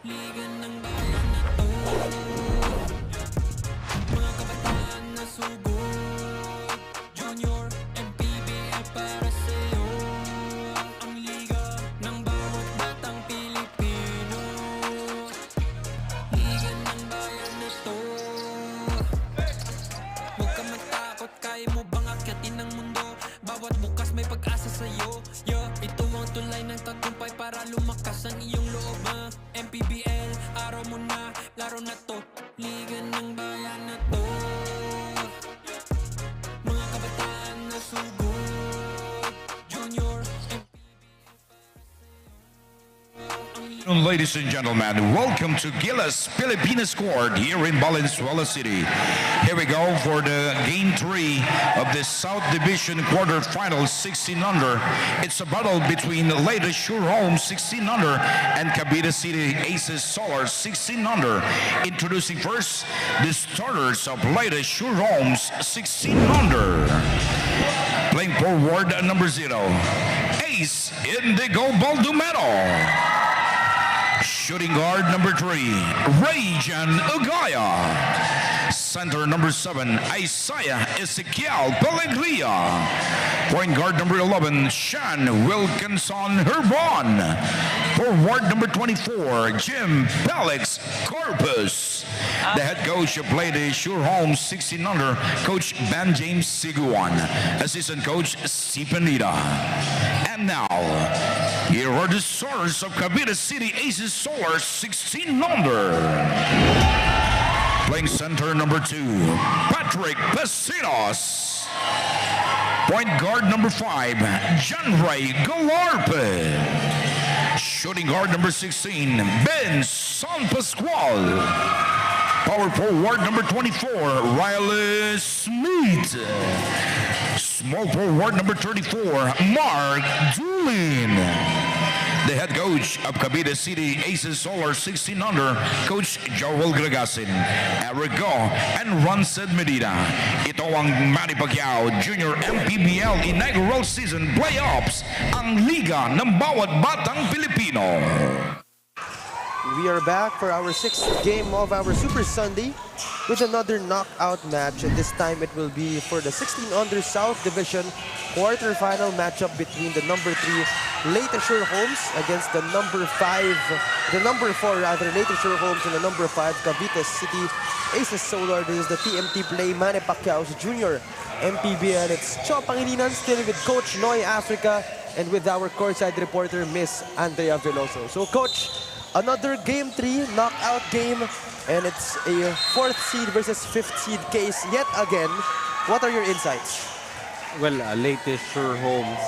Liga ng bayan na to, mga kabataan na sugod. Junior, MPBL para sa'yo. Ang liga ng bawat batang Pilipino. Liga ng bayan na to. Huwag ka matakot, kaya mo bang akyatin ang mundo? Bawat bukas may pag-asa sa'yo. Ito ang tulay ng tagumpay para lumakas ang iyong loob. MPBL, araw mo na, laro na to. Liga ng bayan na to, mga kabataan na sugod. Junior, Ladies and gentlemen, welcome to Gilas Pilipinas Court here in Valenzuela City. Here we go for the Game 3 of the South Division Quarterfinals 16 under. It's a battle between Leyte Sure Home 16 under and Cavite City Aces Solar 16 under. Introducing first the starters of Leyte Sure Homes 16 under. Playing forward number 0, Ace Indigo Baldomero. Shooting guard number 3, Rajan Ugaya. Center number 7, Isaiah Ezekiel Pellegria. Point guard number 11, Sean Wilkinson Herbon. Forward number 24, Jim Felix Corpus. The head coach of Leyte Sure Home 16 under, Coach Ben James Siguan. Assistant coach Sipanita. And now, here are the stars of Cavite City Aces Solar 16 under. Playing center number 2, Patrick Pesinos. Point guard number 5, John Ray Galarpe. Shooting guard number 16, Ben San Pascual. Power forward number 24, Riley Smith. Small forward number 34, Mark Doolin. The head coach of Cavite City Aces Solar 16 under, Coach Joel Gragasin, Eric Go, and Rancid Medina. Ito ang Manny Pacquiao Junior MPBL Inaugural Season Playoffs, ang liga ng bawat batang Pilipino. We are back for our 6th game of our Super Sunday with another knockout match, and this time it will be for the 16 under South Division quarterfinal matchup between the number 3 Leyte Sure Homes against the number 4 rather, Leyte Sure Homes, and the number 5 Cavite City Aces Solar. This is the TMT play, Manny Pacquiao's Junior MPBL. It's Chop Pangilinan still with Coach Noy Africa and with our courtside reporter Miss Andrea Veloso. So Coach, another Game 3 knockout game, and it's a 4th seed versus 5th seed case yet again. What are your insights? Well, Leyte Sure Homes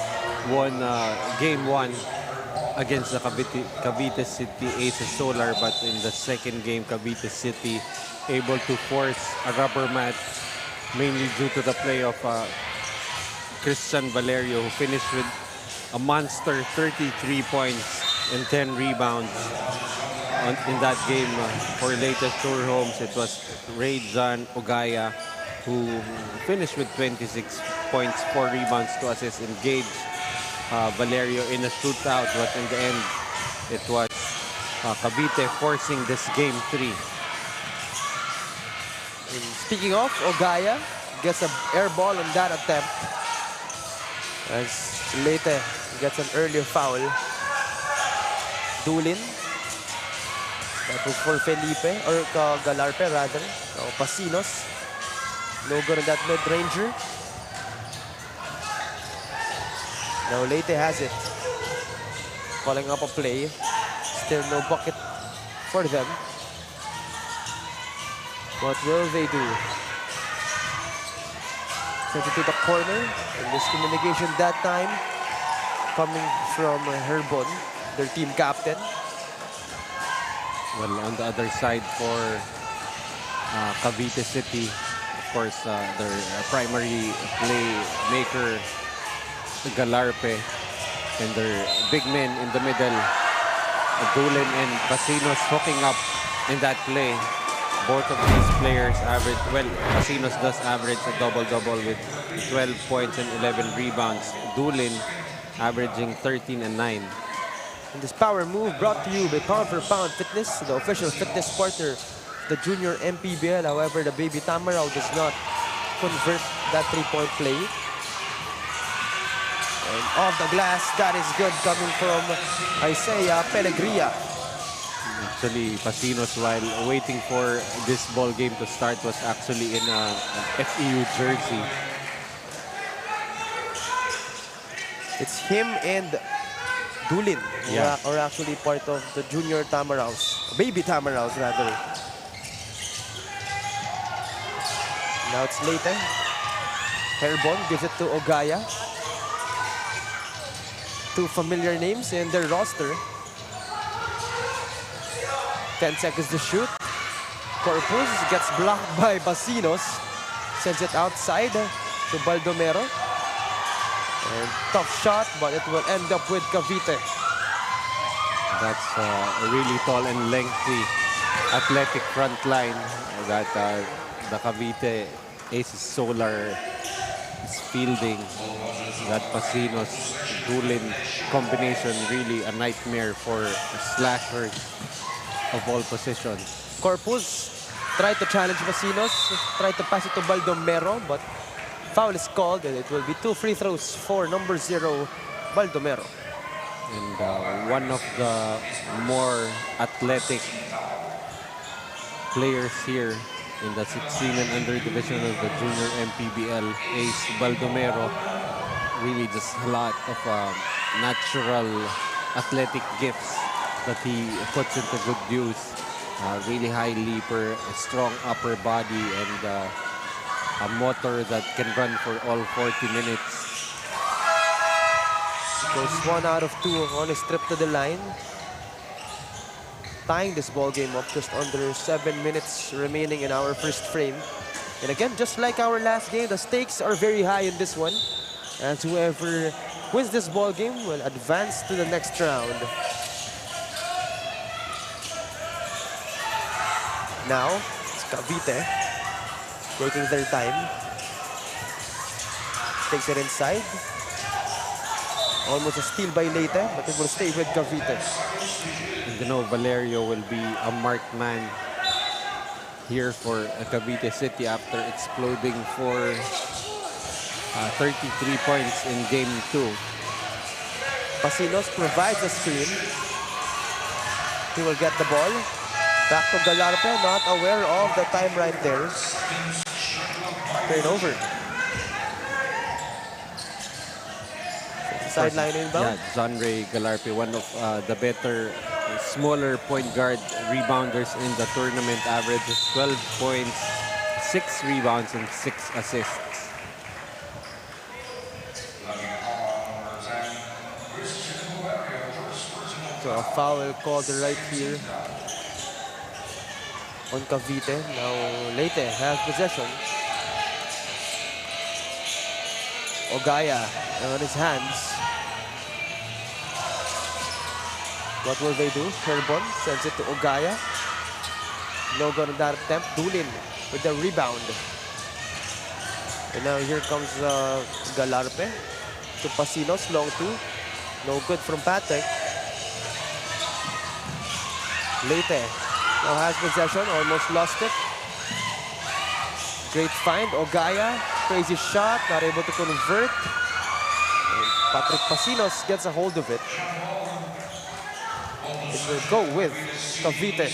won Game 1 against the Cavite City Aces Solar, but in the second game, Cavite City able to force a rubber match, mainly due to the play of Christian Valerio, who finished with a monster 33 points and 10 rebounds. In that game for Leyte Sure Homes, it was Rajan Ugaya who finished with 26 points, 4 rebounds, 2 assists, engaged Valerio in a shootout, but in the end, it was Cavite forcing this Game 3. And speaking of, Ugaya gets an air ball on that attempt as Leyte gets an earlier foul. Doolin. That was for Felipe, or Galarpe rather. Pasinos. No good on that mid-ranger. Now Leyte has it. Calling up a play. Still no bucket for them. What will they do? Sent it to the corner. And miscommunication that time coming from Herbon, their team captain. Well, on the other side for Cavite City, of course, their primary playmaker, Galarpe, and their big men in the middle, Doolin and Pasinos, hooking up in that play. Both of these players average, well, Pasinos does average a double-double with 12 points and 11 rebounds. Doolin averaging 13 and 9. And this power move brought to you by Pound for Pound Fitness, the official fitness partner of the junior MPBL. However, the baby Tamaraw does not convert that three-point play. And off the glass, that is good coming from Isaiah Pellegria. Actually, Pasinos, while waiting for this ball game to start, was actually in a FEU jersey. It's him and Dulin, Yeah. or actually part of the junior Tamaraws, baby Tamaraws rather. Now it's Leyte. Herbon gives it to Ogaya. Two familiar names in their roster. 10 seconds to shoot. Corpus gets blocked by Basinos. Sends it outside to Baldomero. And tough shot, but it will end up with Cavite. That's a really tall and lengthy athletic front line that the Cavite Aces Solar is fielding. That Pasinos Dulin combination, really a nightmare for slashers of all positions. Corpus tried to challenge Basinos, tried to pass it to Baldomero, but foul is called, and it will be 2 free throws for number 0, Baldomero. And one of the more athletic players here in the 16 and under division of the junior MPBL, Ace Baldomero. Really just a lot of natural athletic gifts that he puts into good use. Really high leaper, a strong upper body, and a motor that can run for all 40 minutes. Goes 1 out of 2 on his trip to the line. Tying this ball game up just under 7 minutes remaining in our first frame. And again, just like our last game, the stakes are very high in this one, as whoever wins this ball game will advance to the next round. Now, it's Cavite taking their time. Takes it inside. Almost a steal by Leyte, but it will stay with Cavite. And you know, Valerio will be a marked man here for Cavite City after exploding for 33 points in Game 2. Pasinos provides a screen. He will get the ball. Back to Galarpe, not aware of the time right there. Turnover. Sideline inbound. Yeah, John Ray Galarpe, one of the better, smaller point guard rebounders in the tournament, averages 12 points, 6 rebounds, and 6 assists. So a foul called right here on Cavite. Now Leyte has possession. Ogaya on his hands. What will they do? Herbon sends it to Ogaya. No good on that attempt. Dulin with the rebound. And now here comes Galarpe to Pasinos. Long two. No good from Patek. Leyte now has possession. Almost lost it. Great find. Ogaya. Crazy shot. Not able to convert. And Patrick Pasinos gets a hold of it. It will go with Cavite.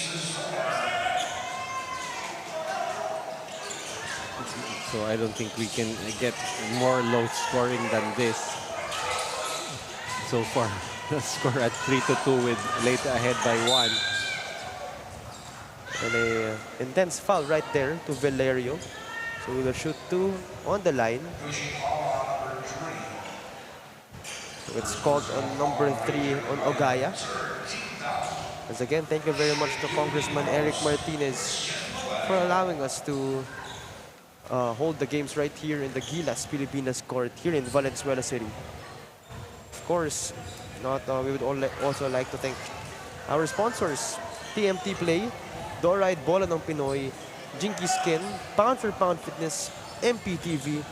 So I don't think we can get more low scoring than this. So far, the score at 3-2 with Leyte ahead by 1. And a intense foul right there to Valerio. So we will shoot 2 on the line. So it's called on number 3 on Ogaya. Once again, thank you very much to Congressman Eric Martinez for allowing us to hold the games right here in the Gilas Pilipinas court here in Valenzuela City. Of course, we would also like to thank our sponsors, TMT Play, Doride Bola ng Pinoy, Jinky Skin, Pound for Pound Fitness, MPTV,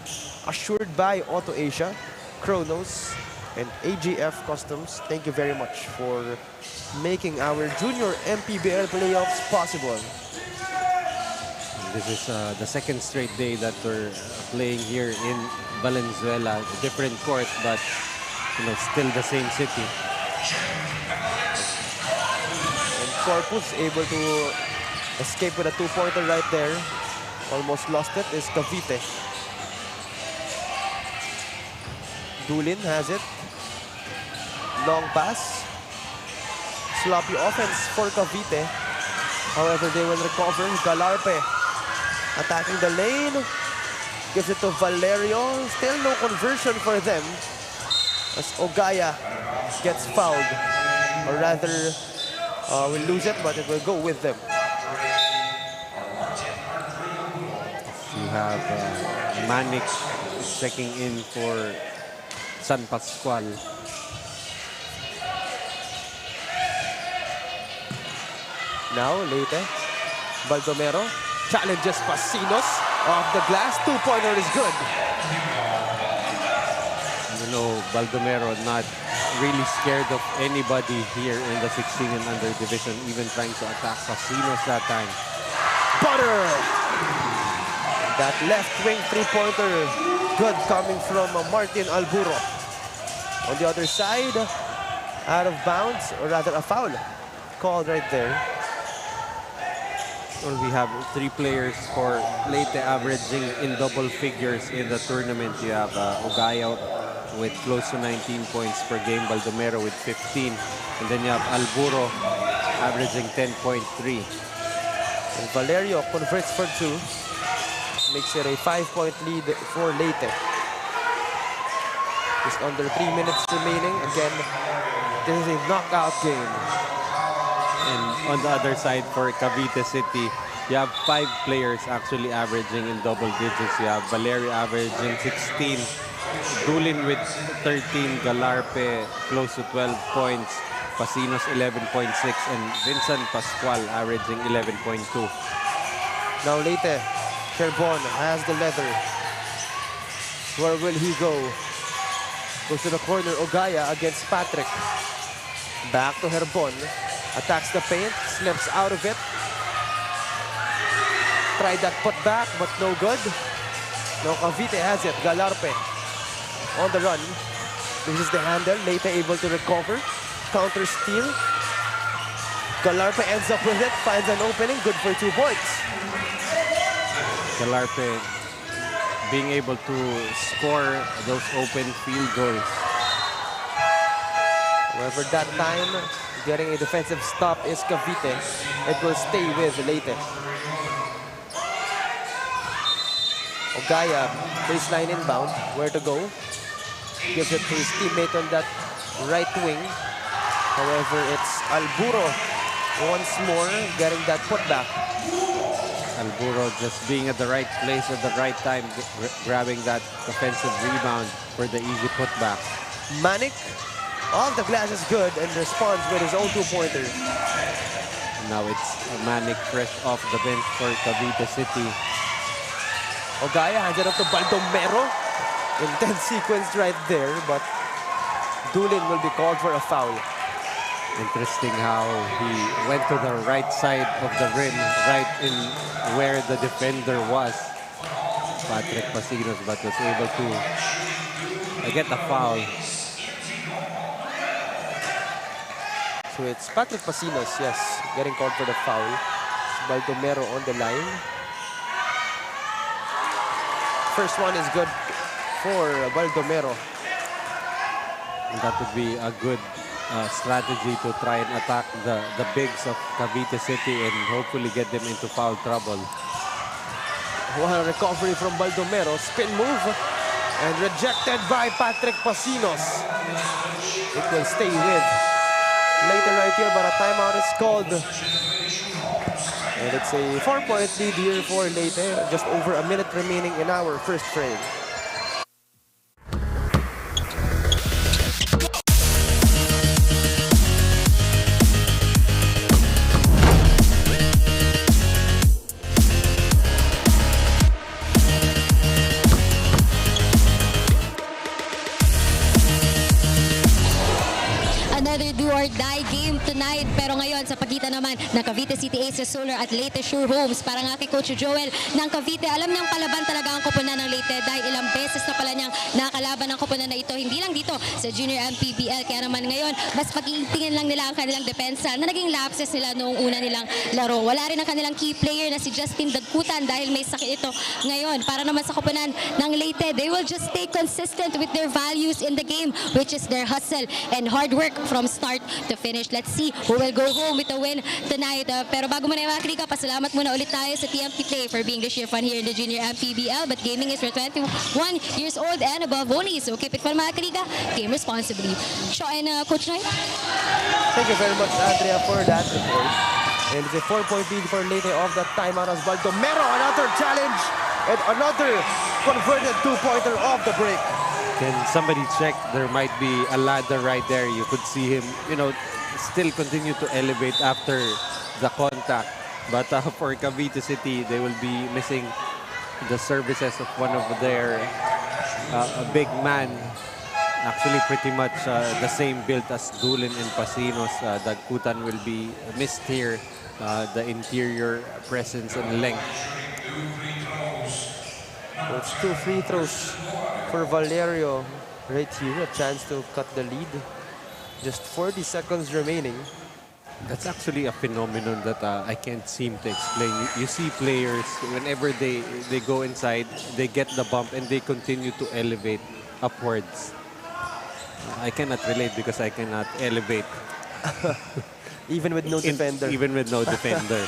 assured by Auto Asia, Chronos, And AGF Customs, thank you very much for making our junior MPBL playoffs possible. This is the second straight day that we're playing here in Valenzuela. Different court, but still the same city. And Corpus able to escape with a two-pointer right there. Almost lost it is Cavite. Dulin has it. Long pass. Sloppy offense for Cavite. However, they will recover. Galarpe attacking the lane. Gives it to Valerio. Still no conversion for them. As Ogaya gets fouled. Or rather, will lose it, but it will go with them. You have Manik checking in for San Pascual. Now, Leyte. Baldomero challenges Pasinos off the glass. Two-pointer is good. Baldomero not really scared of anybody here in the 16 and under division, even trying to attack Pasinos that time. Butter! That left wing three-pointer, good coming from Martin Alburo. On the other side, out of bounds, or rather a foul called right there. Well, we have 3 players for Leyte averaging in double figures in the tournament. You have Ogaya with close to 19 points per game, Baldomero with 15, and then you have Alburo averaging 10.3. And Valerio converts for 2. Makes it a 5-point lead for Leyte. Just under 3 minutes remaining. Again, this is a knockout game. And on the other side for Cavite City, you have 5 players actually averaging in double digits. You have Valerio averaging 16, Dulin with 13, Galarpe close to 12 points, Pasinos 11.6, and Vincent Pascual averaging 11.2. Now Leyte, Herbon has the leather. Where will he go? Goes to the corner, Ogaya against Patrick. Back to Herbon. Attacks the paint, slips out of it. Tried that put back, but no good. Now Cavite has it, Galarpe on the run. This is the handle, Leyte able to recover. Counter steal. Galarpe ends up with it, finds an opening, good for 2 points. Galarpe being able to score those open field goals. However, that time, getting a defensive stop is Cavite. It will stay with Leyte. Ogaya, baseline inbound. Where to go? Gives it to his teammate on that right wing. However, it's Alburo once more getting that putback. Alburo just being at the right place at the right time, grabbing that offensive rebound for the easy putback. Manik, off the glass is good and responds with his own two-pointer. Now it's Manik fresh off the bench for Cavite City. Ogaya hands it up to Baldomero. Intense sequence right there, but Dulin will be called for a foul. Interesting how he went to the right side of the rim, right in where the defender was, Patrick Pasinos, but was able to get a foul. So it's Patrick Pasinos, yes, getting called for the foul. Baldomero on the line. First one is good for Baldomero. And that would be a good strategy to try and attack the bigs of Cavite City and hopefully get them into foul trouble. One recovery from Baldomero, spin move, and rejected by Patrick Pasinos. It will stay with Leyte right here, but a timeout is called. And it's a 4-point lead here for Leyte. Just over a minute remaining in our first frame. tonight. Pero ngayon, sa pagitan naman ng Cavite City Aces Solar at Leyte Sure Homes, para nga kay Coach Joel ng Cavite, alam niyang palaban talaga ang koponan ng Leyte dahil ilang beses na pala niyang nakalaban ang koponan na ito, hindi lang dito sa Junior MPBL. Kaya naman ngayon, mas pag-iingtingin lang nila ang kanilang depensa na naging lapses nila noong una nilang laro. Wala rin ang kanilang key player na si Justin Dagkutan dahil may sakit ito ngayon. Para naman sa koponan ng Leyte, they will just stay consistent with their values in the game, which is their hustle and hard work from start to finish. Let's see who will go home with a win tonight. Pero bago muna yung mga kriga, pasalamat muna ulit tayo sa TMT Play for being the cheer fun here in the Junior MPBL. But gaming is for 21 years old and above only. So keep it fun mga kriga. Game responsibly. Shaw and Coach Knight. Thank you very much, Andrea, for that report. And it's a 4-point lead for Leyte off that timeout as Baldomero. Another challenge and another converted two-pointer off the break. Can somebody check? There might be a ladder right there. You could see him, still continue to elevate after the contact. But for Cavite City, they will be missing the services of one of their a big man. Actually, pretty much the same build as Dulin and Pasinos. Dagkutan will be missed here. The interior presence and length. It's 2 free throws for Valerio right here. A chance to cut the lead. Just 40 seconds remaining. That's actually a phenomenon that I can't seem to explain. You see players, whenever they go inside, they get the bump and they continue to elevate upwards. I cannot relate because I cannot elevate. Even with no defender. Even with no defender.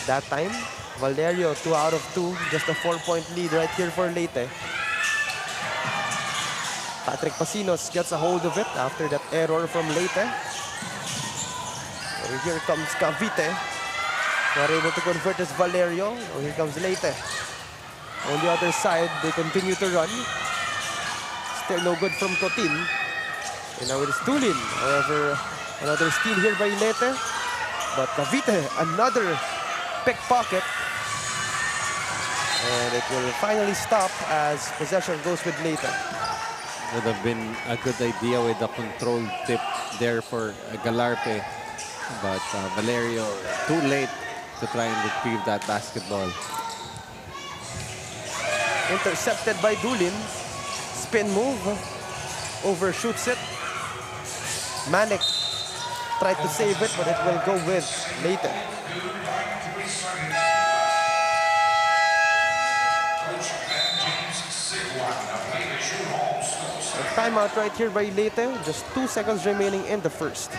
That time, Valerio, 2 out of 2. Just a 4-point lead right here for Leyte. Patrick Pasinos gets a hold of it after that error from Leyte. And here comes Cavite. Not able to convert as Valerio. Oh, here comes Leyte. On the other side, they continue to run. Still no good from Cotin. And now it is Tulin. However, another steal here by Leyte. But Cavite, another pickpocket. And it will finally stop as possession goes with Leyte. Would have been a good idea with a controlled tip there for Galarpe. But Valerio, too late to try and retrieve that basketball. Intercepted by Dulin. Spin move. Overshoots it. Manik tried to save it, but it will go with Leyte. A timeout right here by Leyte. Just 2 seconds remaining in the first.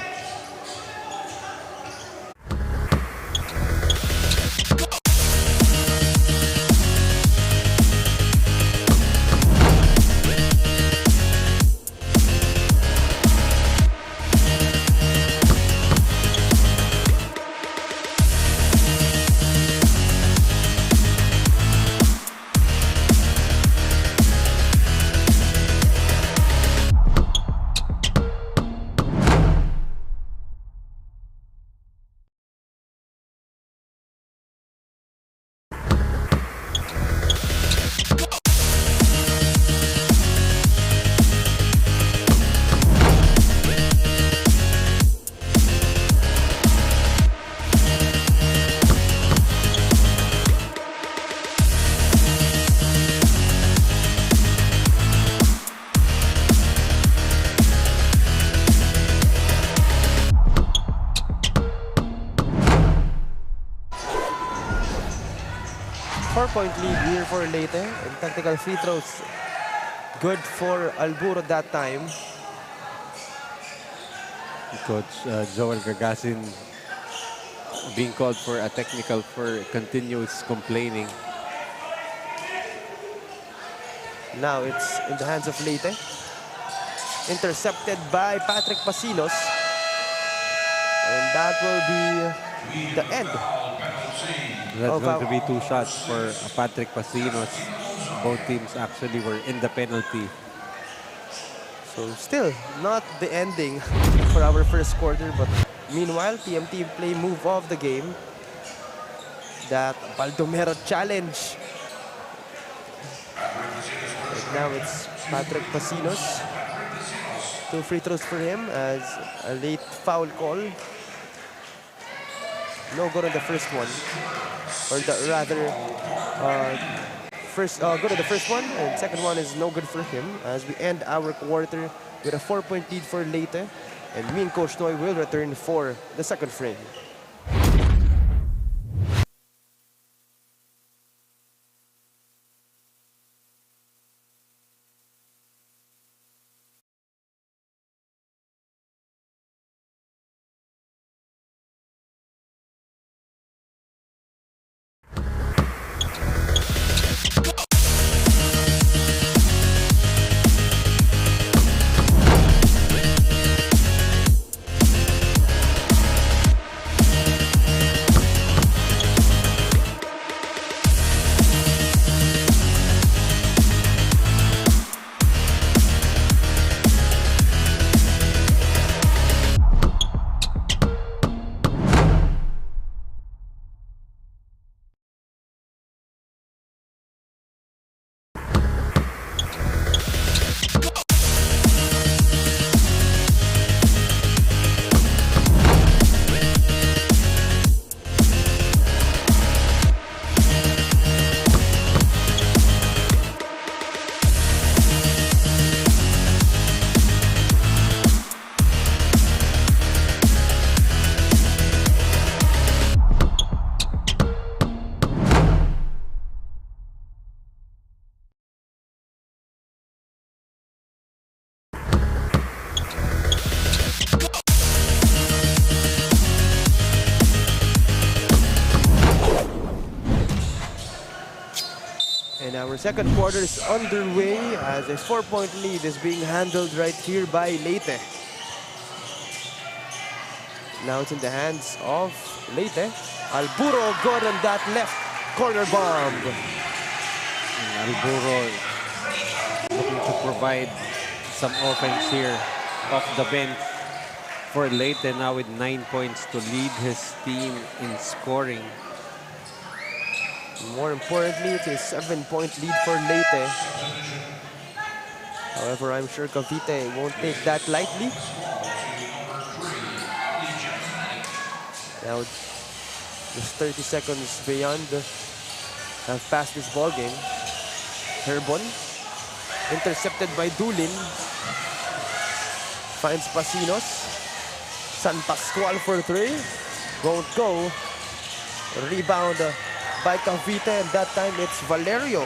Four-point lead here for Leyte. And tactical free throws good for Alburo that time. Coach Joel Gargasin being called for a technical for continuous complaining. Now it's in the hands of Leyte. Intercepted by Patrick Pasinos. And that will be the end. That's going to be 2 shots for Patrick Pasinos. Both teams actually were in the penalty. So still not the ending for our first quarter, but meanwhile, TMT Play move off the game. That Baldomero challenge. Right now it's Patrick Pasinos. 2 free throws for him as a late foul call. No good on the first one. Or rather, good on the first one, and second one is no good for him as we end our quarter with a 4-point lead for Leyte. And me and Coach Noy will return for the second frame. And our second quarter is underway as a 4-point lead is being handled right here by Leyte. Now it's in the hands of Leyte. Alburo good on that left corner bomb. Alburo looking to provide some offense here off the bench for Leyte now with 9 points to lead his team in scoring. More importantly, it's a 7-point lead for Leyte. However, I'm sure Cavite won't take that lightly. Now, just 30 seconds beyond have passed this ball game. Herbon, intercepted by Dulin. Finds Pasinos. San Pascual for 3. Won't go. Rebound by Cavite, and that time it's Valerio.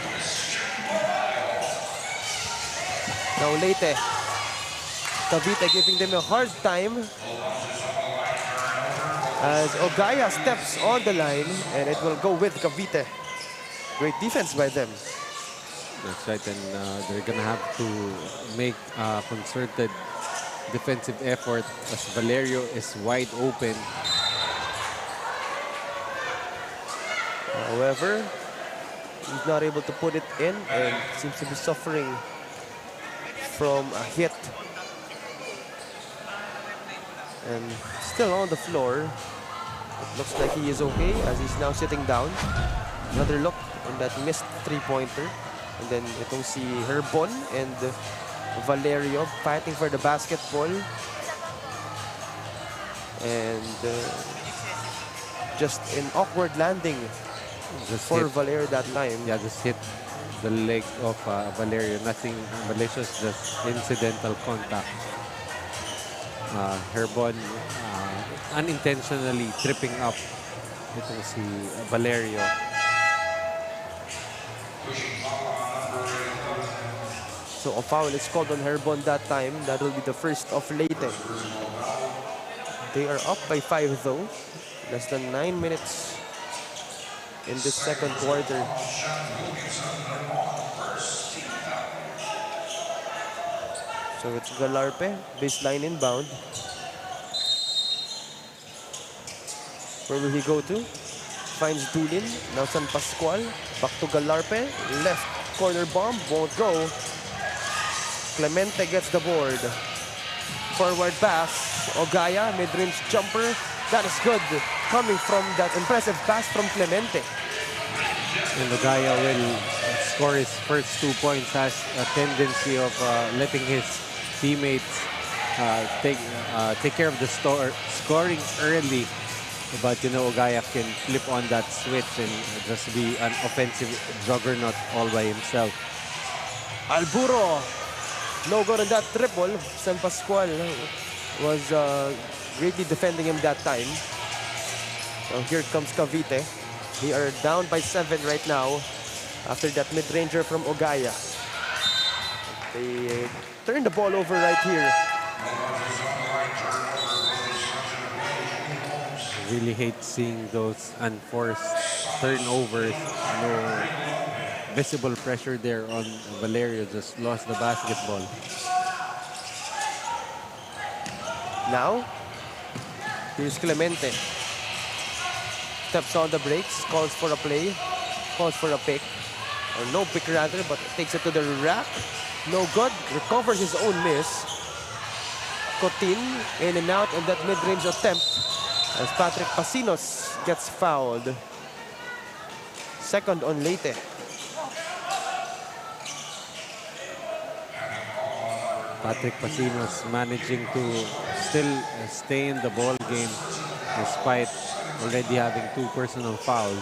Now Leyte. Cavite giving them a hard time as Ogaya steps on the line, and it will go with Cavite. Great defense by them. That's right, and they're gonna have to make a concerted defensive effort as Valerio is wide open. However, he's not able to put it in and seems to be suffering from a hit. And still on the floor. It looks like he is okay as he's now sitting down. Another look on that missed three-pointer. And then itong si Herbon and Valerio fighting for the basketball. And just an awkward landing for Valerio that time. Yeah, just hit the leg of Valerio. Nothing malicious, just incidental contact. Herbon unintentionally tripping up itong si Valerio. So a foul is called on Herbon that time. That will be the first of Leyte. They are up by 5 though. Less than 9 minutes in this second quarter. So it's Galarpe, baseline inbound. Where will he go to? Finds Dulin, now San Pascual. Back to Galarpe, left corner bomb, won't go. Clemente gets the board. Forward pass, Ogaya, mid-range jumper. That is good, coming from that impressive pass from Clemente. And Ogaya will score his first 2 points. Has a tendency of letting his teammates take care of the scoring early. But you know, Ogaya can flip on that switch and just be an offensive juggernaut all by himself. Alburo, no good on that triple. San Pascual was greatly defending him that time. So here comes Cavite. They are down by 7 right now after that mid-ranger from Ogaya. They turn the ball over right here. Really hate seeing those unforced turnovers. No visible pressure there on Valerio. Just lost the basketball. Now, here's Clemente. Steps on the brakes, calls for a play, calls for a pick. Or no pick rather, but takes it to the rack. No good, recovers his own miss. Cotin in and out in that mid-range attempt as Patrick Pasinos gets fouled. Second on Leyte. Patrick Pasinos managing to still stay in the ball game despite already having 2 personal fouls.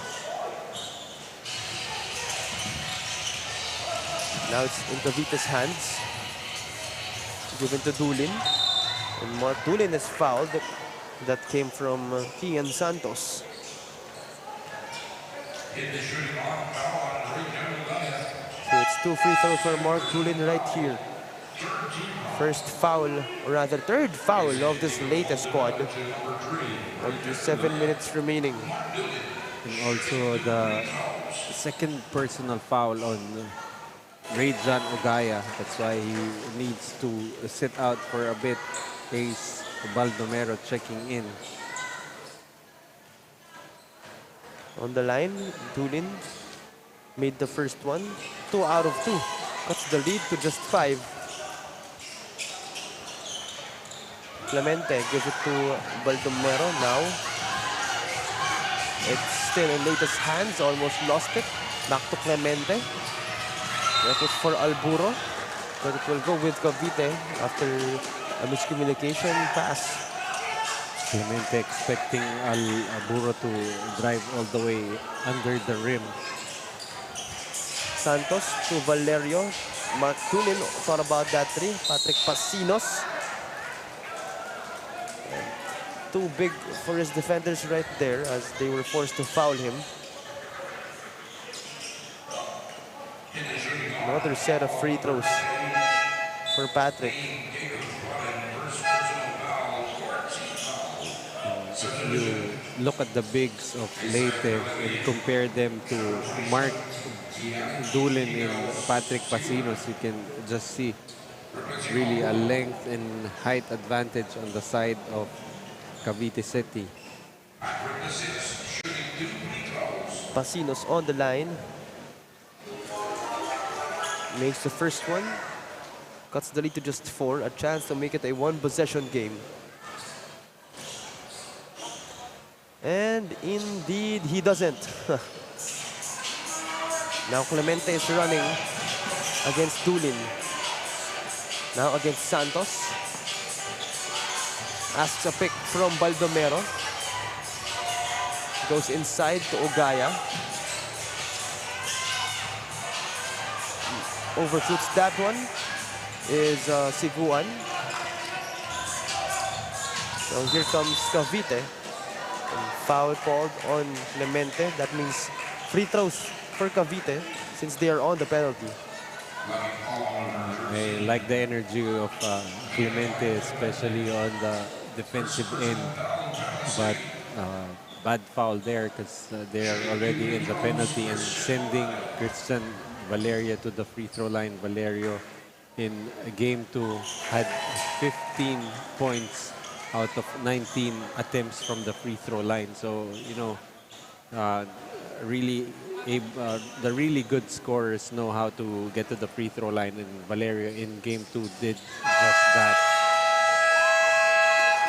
Now it's in Cavite's hands. Given to Dulin. And Mark Dulin is fouled. That came from Kian Santos. So it's 2 free throws for Mark Dulin right here. First foul, or rather third foul of this latest squad. Only 7 minutes remaining. And also the second personal foul on Rayjan Ogaya. That's why he needs to sit out for a bit. Ace Baldomero checking in. On the line, Dulin made the first one. 2 out of 2. Cuts the lead to just 5. Clemente gives it to Baldomero now. It's still in Leyte's hands, almost lost it. Back to Clemente. That was for Alburo, but it will go with Cavite after a miscommunication pass. Clemente expecting Alburo to drive all the way under the rim. Santos to Valerio. Mark Dulin thought about that 3. Patrick Pasinos. Too big for his defenders right there as they were forced to foul him. Another set of free throws for Patrick. If you look at the bigs of Leyte and compare them to Mark Dulin and Patrick Pasinos, you can just see really a length and height advantage on the side of Cavite City. Pasinos on the line. Makes the first one. Cuts the lead to just 4. A chance to make it a 1-possession game. And indeed, he doesn't. Now Clemente is running against Dulin. Now against Santos. Asks a pick from Baldomero. Goes inside to Ogaya. Overshoots that one is Siguan. So here comes Cavite. And foul called on Clemente. That means free throws for Cavite since they are on the penalty. I like the energy of Clemente, especially on the defensive end. But bad foul there because they are already in the penalty and sending Christian Valeria to the free throw line. Valerio in game 2 had 15 points out of 19 attempts from the free throw line. So, you know, really the really good scorers know how to get to the free throw line, and Valerio in game 2 did just that.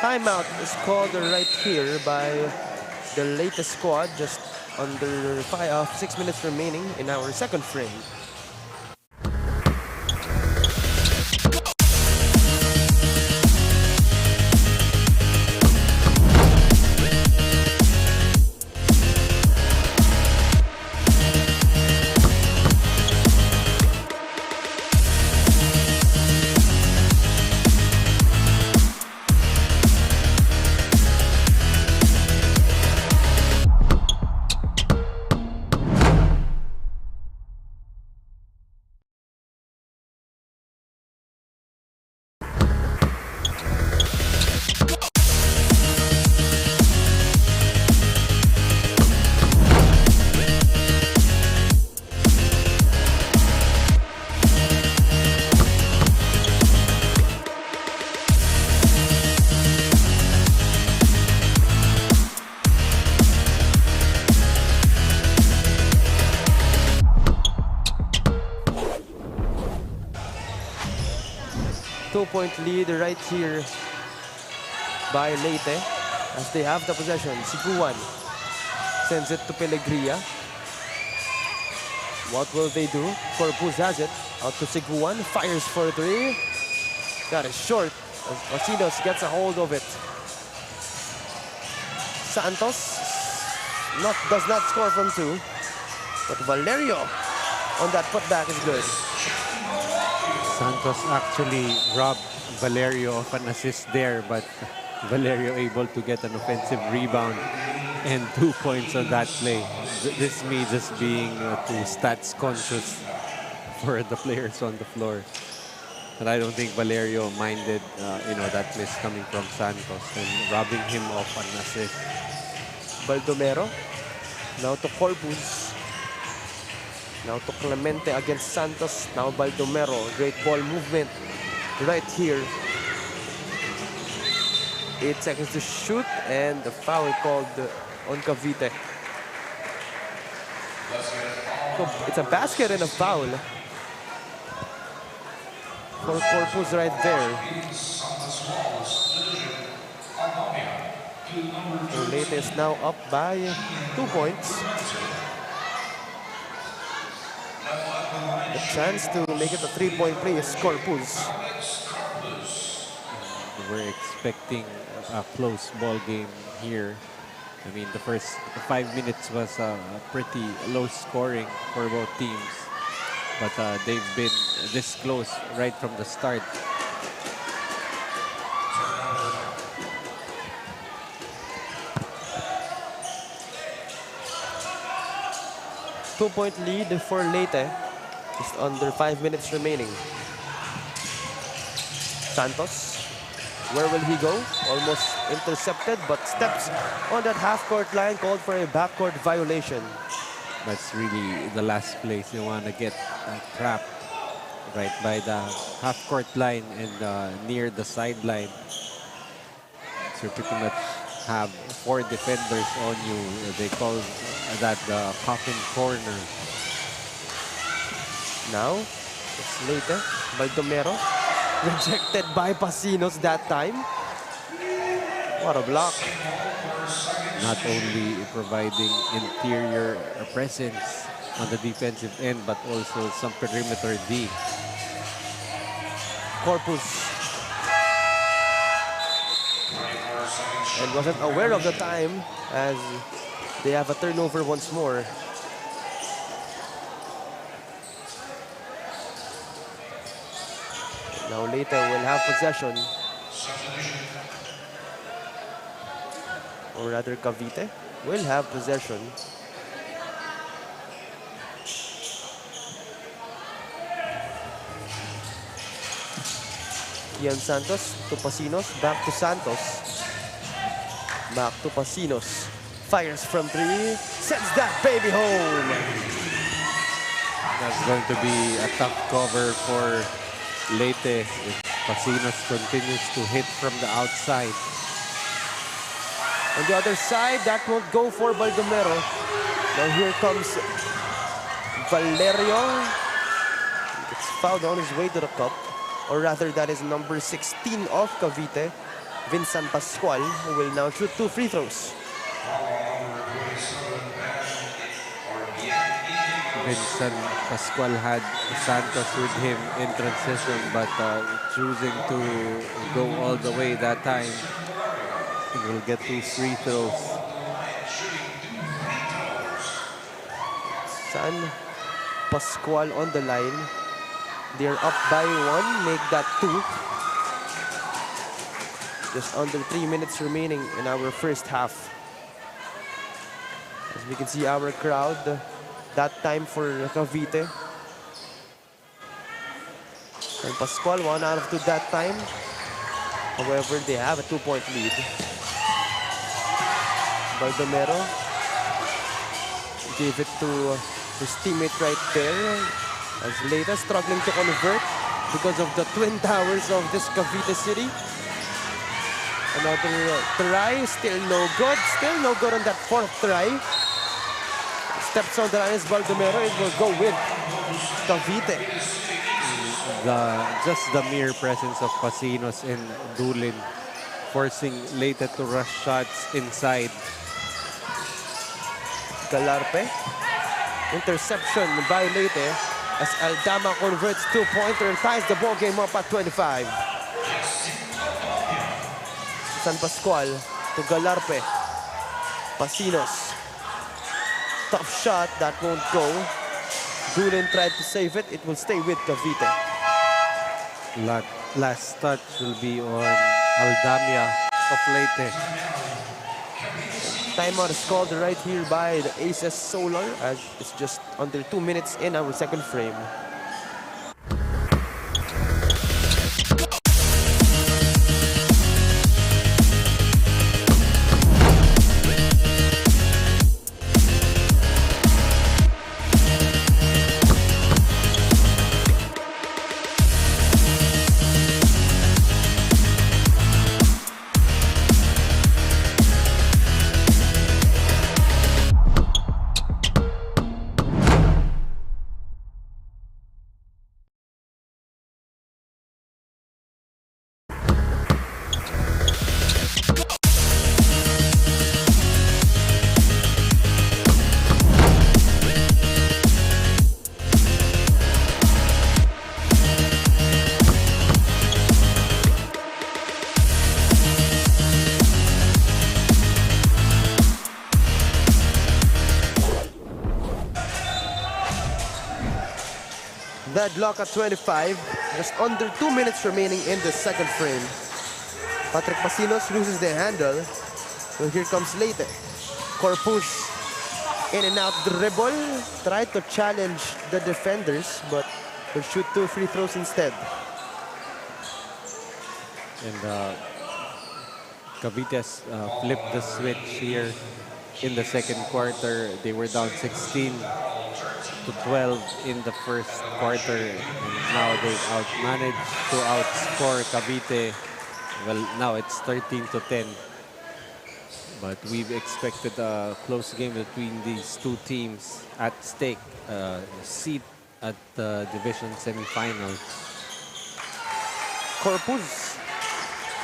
Timeout is called right here by the latest squad, just under 6 minutes remaining in our second frame. 2-point lead right here by Leyte as they have the possession. Siguan sends it to Pellegria. What will they do? Corpus has it. Out to Siguan. Fires for three. Got it short as Pasinos gets a hold of it. Santos does not score from two. But Valerio on that putback is good. Santos actually robbed Valerio of an assist there, but Valerio able to get an offensive rebound and 2 points on that play. This me just being too stats conscious for the players on the floor. But I don't think Valerio minded, that miss coming from Santos and robbing him of an assist. Baldomero. Now to Corpus. Now to Clemente against Santos. Now Baldomero. Great ball movement right here. 8 seconds to shoot and the foul called on Cavite. So it's a basket and a foul for Corpus right there. So Leyte is now up by 2 points. A chance to make it a 3-point play is Corpus. We're expecting a close ball game here. I mean, the first 5 minutes was pretty low scoring for both teams. But they've been this close right from the start. Two-point lead for Leyte. Just under 5 minutes remaining. Santos. Where will he go? Almost intercepted, but steps on that half-court line, called for a backcourt violation. That's really the last place you want to get trapped, right by the half-court line and near the sideline. So you pretty much have 4 defenders on you. They call that the coffin corner. Now, it's Leyte. Baldomero. Rejected by Pasinos that time. What a block. Not only providing interior presence on the defensive end, but also some perimeter D. Corpus. And wasn't aware of the time as they have a turnover once more. Now Leyte will have possession. Or rather Cavite will have possession. Ian Santos to Pasinos, back to Santos. Back to Pasinos. Fires from three, sends that baby home. That's going to be a tough cover for Leyte if Pasinos continues to hit from the outside. On the other side, that won't go for Baldomero. Now here comes Valerio. It's fouled on his way to the cup. Or rather, that is number 16 of Cavite, Vincent Pascual, who will now shoot 2 free throws. Vincent Pascual had Santos with him in transition, but choosing to go all the way that time. He will get 2 free throws. San Pascual on the line. They're up by 1, make that 2. Just under 3 minutes remaining in our first half. As we can see our crowd, that time for Cavite. And Pascual, 1 out of 2 that time. However, they have a 2-point lead. Baldomero gave it to his teammate right there. As Leyte struggling to convert because of the twin towers of this Cavite city. Another try, still no good. Still no good on that 4th try. Steps on the line is Baldomero. It will go with Cavite. just the mere presence of Pasinos and Dulin forcing Leyte to rush shots inside. Galarpe. Interception by Leyte as Aldama converts two-pointer and ties the ball game up at 25. San Pascual to Galarpe. Pasinos. Tough shot, that won't go. Dulin tried to save it. It will stay with Cavite. Last touch will be on Aldamia of Leyte. Timeout is called right here by the Aces Solar as it's just under 2 minutes in our second frame. Deadlock at 25, just under 2 minutes remaining in the second frame. Patrick Pasinos loses the handle. So here comes Leyte. Corpus in and out dribble. Tried to challenge the defenders, but will shoot 2 free throws instead. And Cavite has flipped the switch here in the second quarter. They were down 16 to 12 in the first quarter, and now they've managed to outscore Cavite. Well, now it's 13 to 10, but we've expected a close game between these two teams. At stake, seat at the division semifinals. Corpus,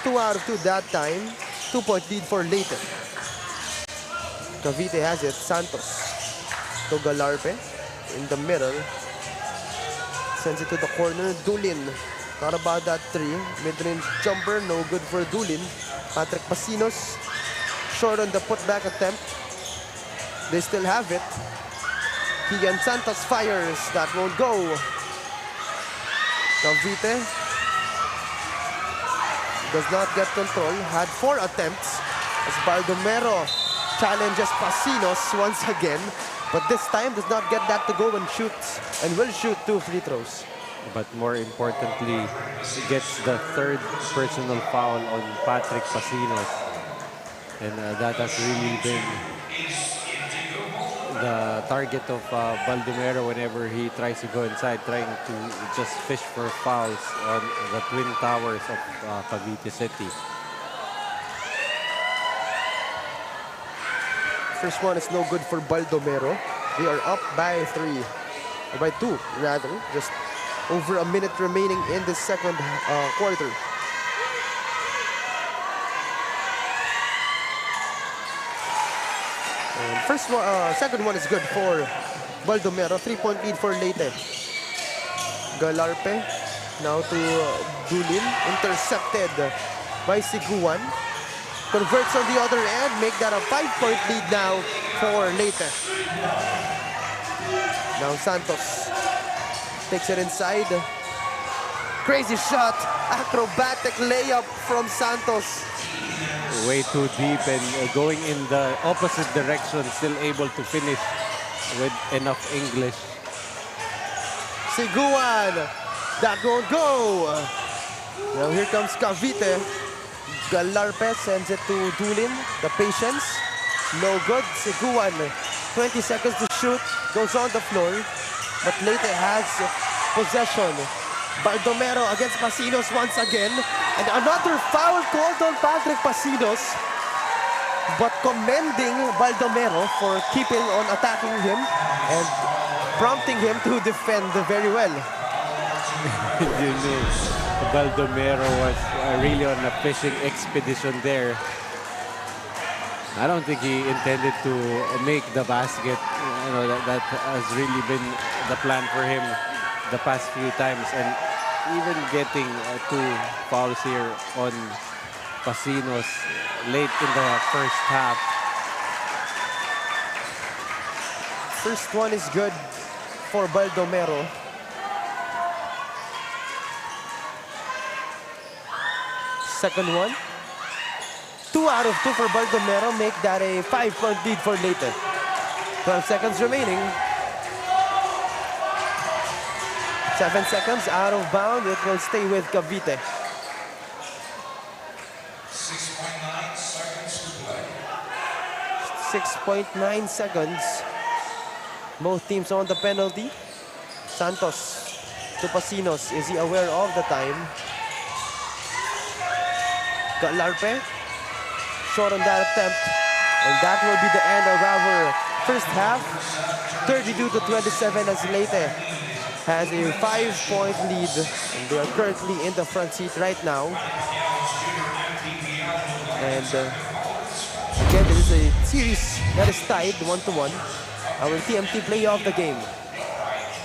2 out of 2 that time. 2-point lead for Leyte. Cavite has it. Santos to Galarpe in the middle. Sends it to the corner. Dulin. Thought about that 3. Mid-range jumper. No good for Dulin. Patrick Pasinos. Short on the putback attempt. They still have it. Kian Santos fires. That won't go. Cavite does not get control. Had 4 attempts as Baldomero challenges Pasinos once again. But this time does not get that to go and shoots, and will shoot 2 free throws. But more importantly, gets the 3rd personal foul on Patrick Pasinos. And that has really been the target of Baldomero whenever he tries to go inside, trying to just fish for fouls on the Twin Towers of Cavite City. First one is no good for Baldomero. They are up by 3, or by 2 rather. Just over a minute remaining in the second quarter. And second one is good for Baldomero. 3-point lead for Leyte. Galarpe now to Dulin, intercepted by Siguan. Converts on the other end, make that a 5-point lead now for Leyte. Now Santos takes it inside. Crazy shot, acrobatic layup from Santos. Way too deep and going in the opposite direction, still able to finish with enough English. Siguan, that won't go. Now here comes Cavite. Galarpe sends it to Dulin. The patience, no good. Siguan, 20 seconds to shoot, goes on the floor. But Leyte has possession. Baldomero against Pasinos once again. And another foul called on Patrick Pasinos. But commending Baldomero for keeping on attacking him and prompting him to defend very well. You knew Baldomero was really on a fishing expedition there. I don't think he intended to make the basket. You know, that has really been the plan for him the past few times. And even getting 2 fouls here on Pasinos late in the first half. First one is good for Baldomero. Second one. 2 out of 2 for Baldomero. Make that a 5-point lead for Leyte. 12 seconds remaining. 7 seconds out of bound. It will stay with Cavite. 6.9 seconds to play. 6.9 seconds. Both teams on the penalty. Santos to Pasinos. Is he aware of the time? Galarpe. Short on that attempt. And that will be the end of our first half. 32-27 as Leyte has a 5-point lead. And they are currently in the front seat right now. And again, this is a series that is tied 1-1. Our TMT play of the game.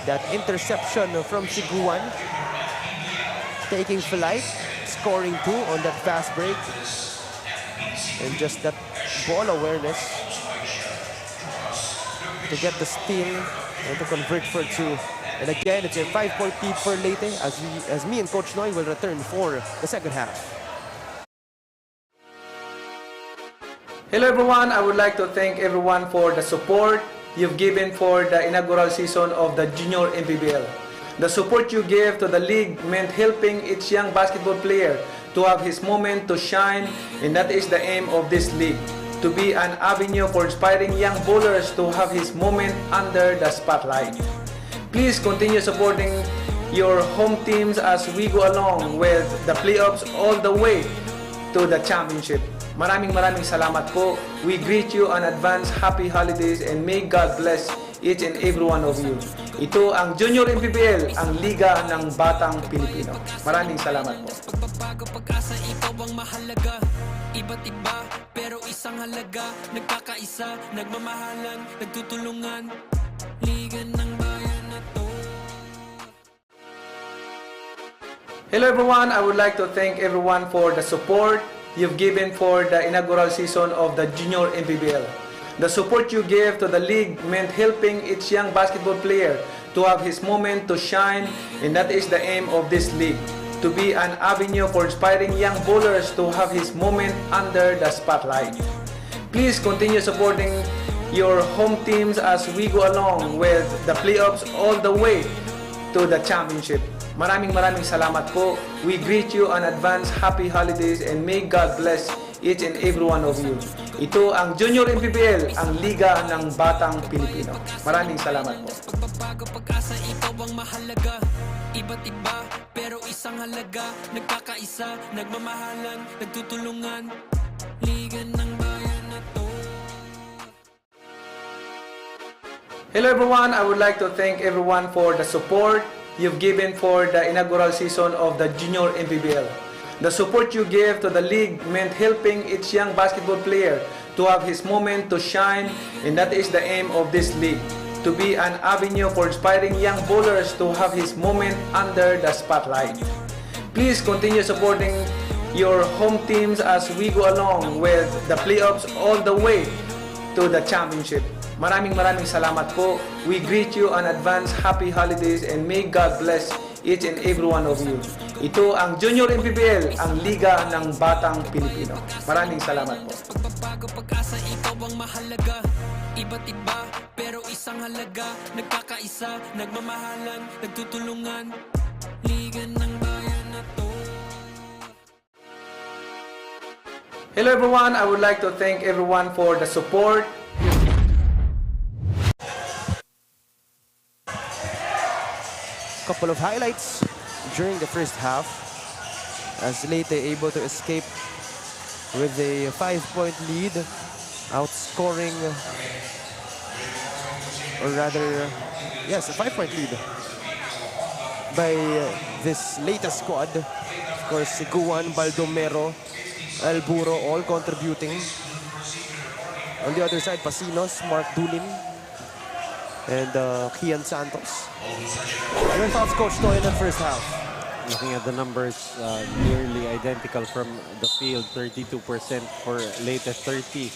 That interception from Siguan. Taking flight. Scoring 2 on that fast break. And just that ball awareness to get the steal and to convert for 2. And again, it's a 5-point lead for Leyte as me and Coach Noy will return for the second half. Hello everyone, I would like to thank everyone for the support you've given for the inaugural season of the Junior MPBL. The support you gave to the league meant helping each young basketball player to have his moment to shine, and that is the aim of this league, to be an avenue for inspiring young bowlers to have his moment under the spotlight. Please continue supporting your home teams as we go along with the playoffs all the way to the championship. Maraming salamat po. We greet you on advance happy holidays and may God bless each and every one of you. Ito ang Junior MPBL, ang Liga ng Batang Pilipino. Maraming salamat po. Pagbabago, pag-asa, ikaw ang mahalaga. Iba't iba, pero isang halaga. Nagkakaisa, nagmamahalan, nagtutulungan. Liga ng bayan na to. Hello everyone, I would like to thank everyone for the support you've given for the inaugural season of the Junior MPBL. The support you gave to the league meant helping each young basketball player to have his moment to shine, and that is the aim of this league, to be an avenue for inspiring young bowlers to have his moment under the spotlight. Please continue supporting your home teams as we go along with the playoffs all the way to the championship. Maraming salamat po. We greet you on advance happy holidays and may God bless each and every one of you. Ito ang Junior MPBL, ang Liga ng Batang Pilipino. Maraming salamat po. Pagbabago, pag-asa, ikaw ang mahalaga. Iba't iba, pero isang halaga. Nagkakaisa, nagmamahalan, nagtutulungan. Liga ng bayan na to. Hello everyone, I would like to thank everyone for the support you've given for the inaugural season of the Junior MPBL. The support you gave to the league meant helping each young basketball player to have his moment to shine, and that is the aim of this league, to be an avenue for inspiring young bowlers to have his moment under the spotlight. Please continue supporting your home teams as we go along with the playoffs all the way to the championship. Maraming salamat po. We greet you on advance happy holidays and may God bless each and every one of you. Ito ang Junior MPBL, ang Liga ng Batang Pilipino. Maraming salamat po. Pagbabago, pag-asa, ikaw ang mahalaga. Iba't iba, pero isang halaga. Nagkakaisa, nagmamahalan, nagtutulungan. Liga ng bayan na to. Hello everyone, I would like to thank everyone for the support. Couple of highlights during the first half as Leyte able to escape with a 5-point lead, outscoring, or rather, yes, a 5-point lead. by this latest squad. Of course, Siguan, Baldomero, El Burro, all contributing. On the other side, Pasinos, Mark Dulin, and Kian Santos. Your thoughts, Coach Toy, in the first half? Looking at the numbers, nearly identical from the field. 32% for Leyte, 30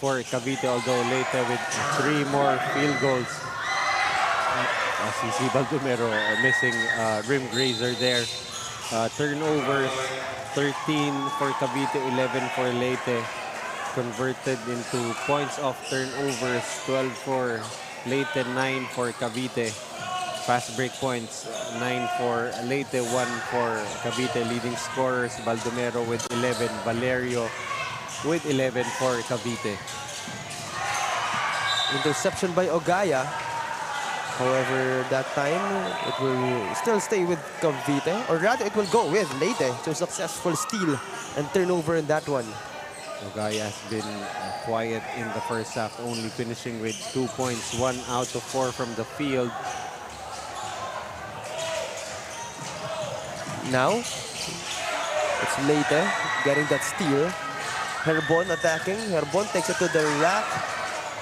for Cavite, although Leyte with 3 more field goals. As you see, Baldomero missing rim grazer there. Turnovers, 13 for Cavite, 11 for Leyte. Converted into points off turnovers, 12 for Leyte, 9 for Cavite. Fast break points, 9 for Leyte, 1 for Cavite. Leading scorers, Baldomero with 11, Valerio with 11 for Cavite. Interception by Ogaya. However, that time, it will still stay with Cavite, or rather, it will go with Leyte. So successful steal and turnover in that one. Ogaya has been quiet in the first half, only finishing with 2 points, 1 out of 4 from the field. Now, it's Leyte getting that steal. Herbon attacking. Herbon takes it to the rack.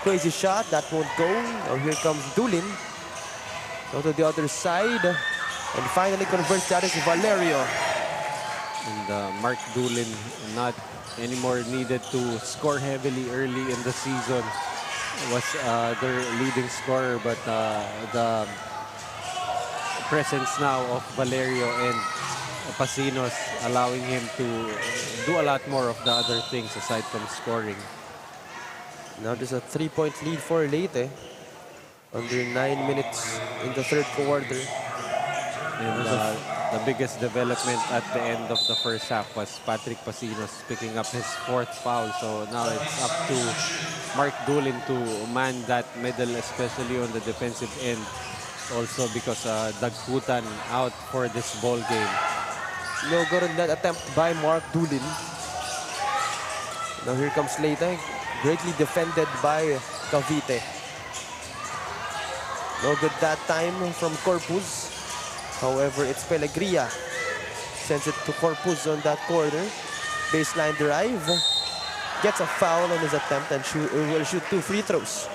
Crazy shot. That won't go. Now here comes Dulin. Go to the other side. And finally converts. That is Valerio. And Mark Dulin not anymore needed to score heavily early in the season. Was their leading scorer, but the presence now of Valerio and Pasinos allowing him to do a lot more of the other things aside from scoring. Now there's a 3-point lead for Leyte. Under 9 minutes in the third quarter. And the biggest development at the end of the first half was Patrick Pasinos picking up his 4th foul. So now it's up to Mark Dulin to man that middle, especially on the defensive end. Also because Dagkutan out for this ball game. No good on that attempt by Mark Dulin. Now here comes Leyte. Greatly defended by Cavite. No good that time from Corpus. However, it's Pellegria. Sends it to Corpus on that corner. Baseline drive. Gets a foul on his attempt and will shoot 2 free throws.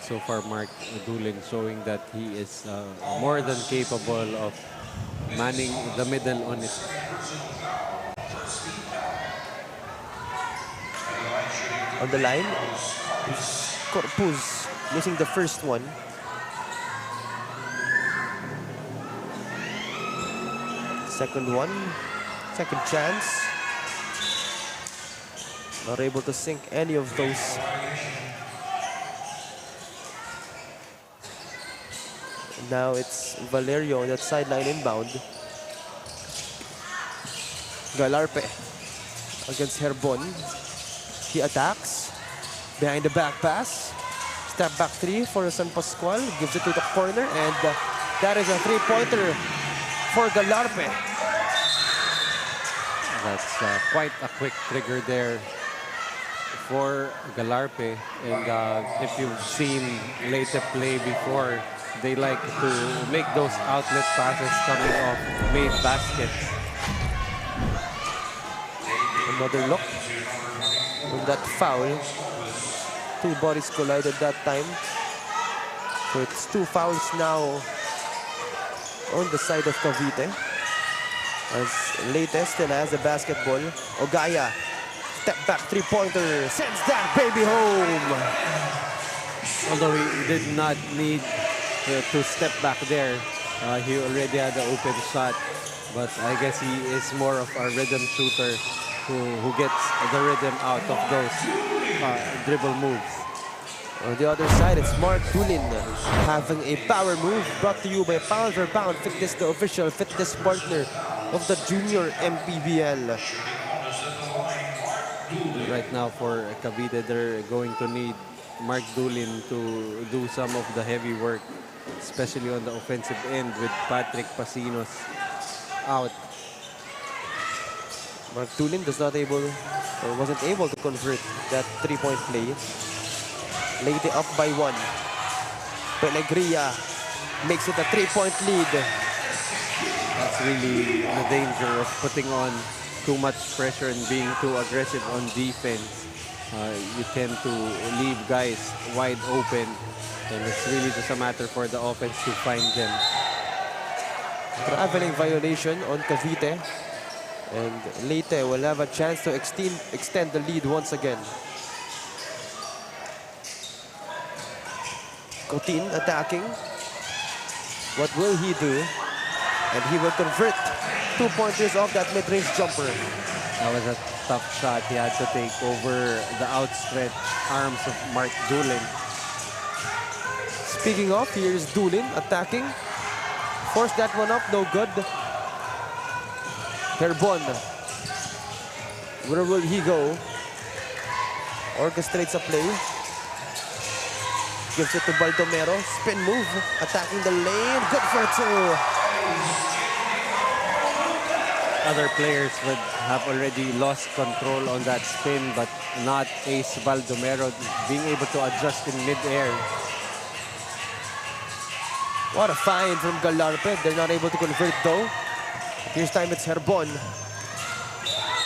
So far, Mark Dulin showing that he is more than capable of manning the middle on his. On the line is Corpus, missing the first one. Second one, second chance. Not able to sink any of those. Now it's Valerio on that sideline inbound. Galarpe against Herbon. He attacks. Behind the back pass. Step back 3 for San Pascual. Gives it to the corner. And that is a 3-pointer for Galarpe. That's quite a quick trigger there for Galarpe. And if you've seen Leyte play before, they like to make those outlet passes coming off made baskets. Another look. With that foul. 2 bodies collided that time. So it's 2 fouls now on the side of Cavite. As Leyte still has the basketball. Ogaya, step back 3-pointer, sends that baby home. Although he did not need to step back there. He already had the open shot. But I guess he is more of a rhythm shooter who gets the rhythm out of those dribble moves. On the other side, it's Mark Dulin having a power move brought to you by Pound for Pound Fitness, the official fitness partner of the Junior MPBL. Right now for Cavite, they're going to need Mark Dulin to do some of the heavy work, especially on the offensive end with Patrick Pasinos out. Mark Dulin wasn't able to convert that 3-point play. Leyte up by 1. Pelegria makes it a 3-point lead. That's really the danger of putting on too much pressure and being too aggressive on defense. You tend to leave guys wide open, and it's really just a matter for the offense to find them. Traveling violation on Cavite. And Leyte will have a chance to extend the lead once again. Cotin attacking. What will he do? And he will convert 2-pointers off that mid-range jumper. That was a tough shot. He had to take over the outstretched arms of Mark Doolin. Speaking of, here's Doolin attacking. Force that one up, no good. Herbon. Where will he go? Orchestrates a play. Gives it to Baldomero. Spin move. Attacking the lane. Good for two. Other players would have already lost control on that spin, but not Ace Baldomero being able to adjust in mid-air. What a find from Galarpe. They're not able to convert though. Here's time it's Herbon.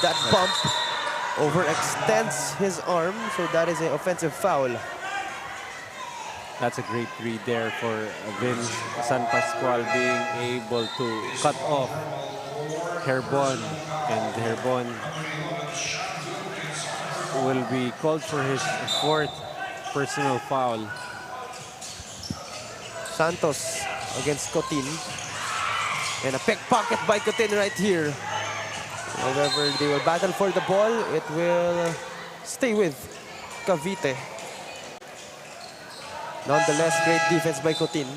That bump overextends his arm, so that is an offensive foul. That's a great read there for Vince San Pascual, being able to cut off Herbon, and Herbon will be called for his 4th personal foul. Santos against Cotin. And a pickpocket by Cotin right here. However, they will battle for the ball. It will stay with Cavite. Nonetheless, great defense by Cotin.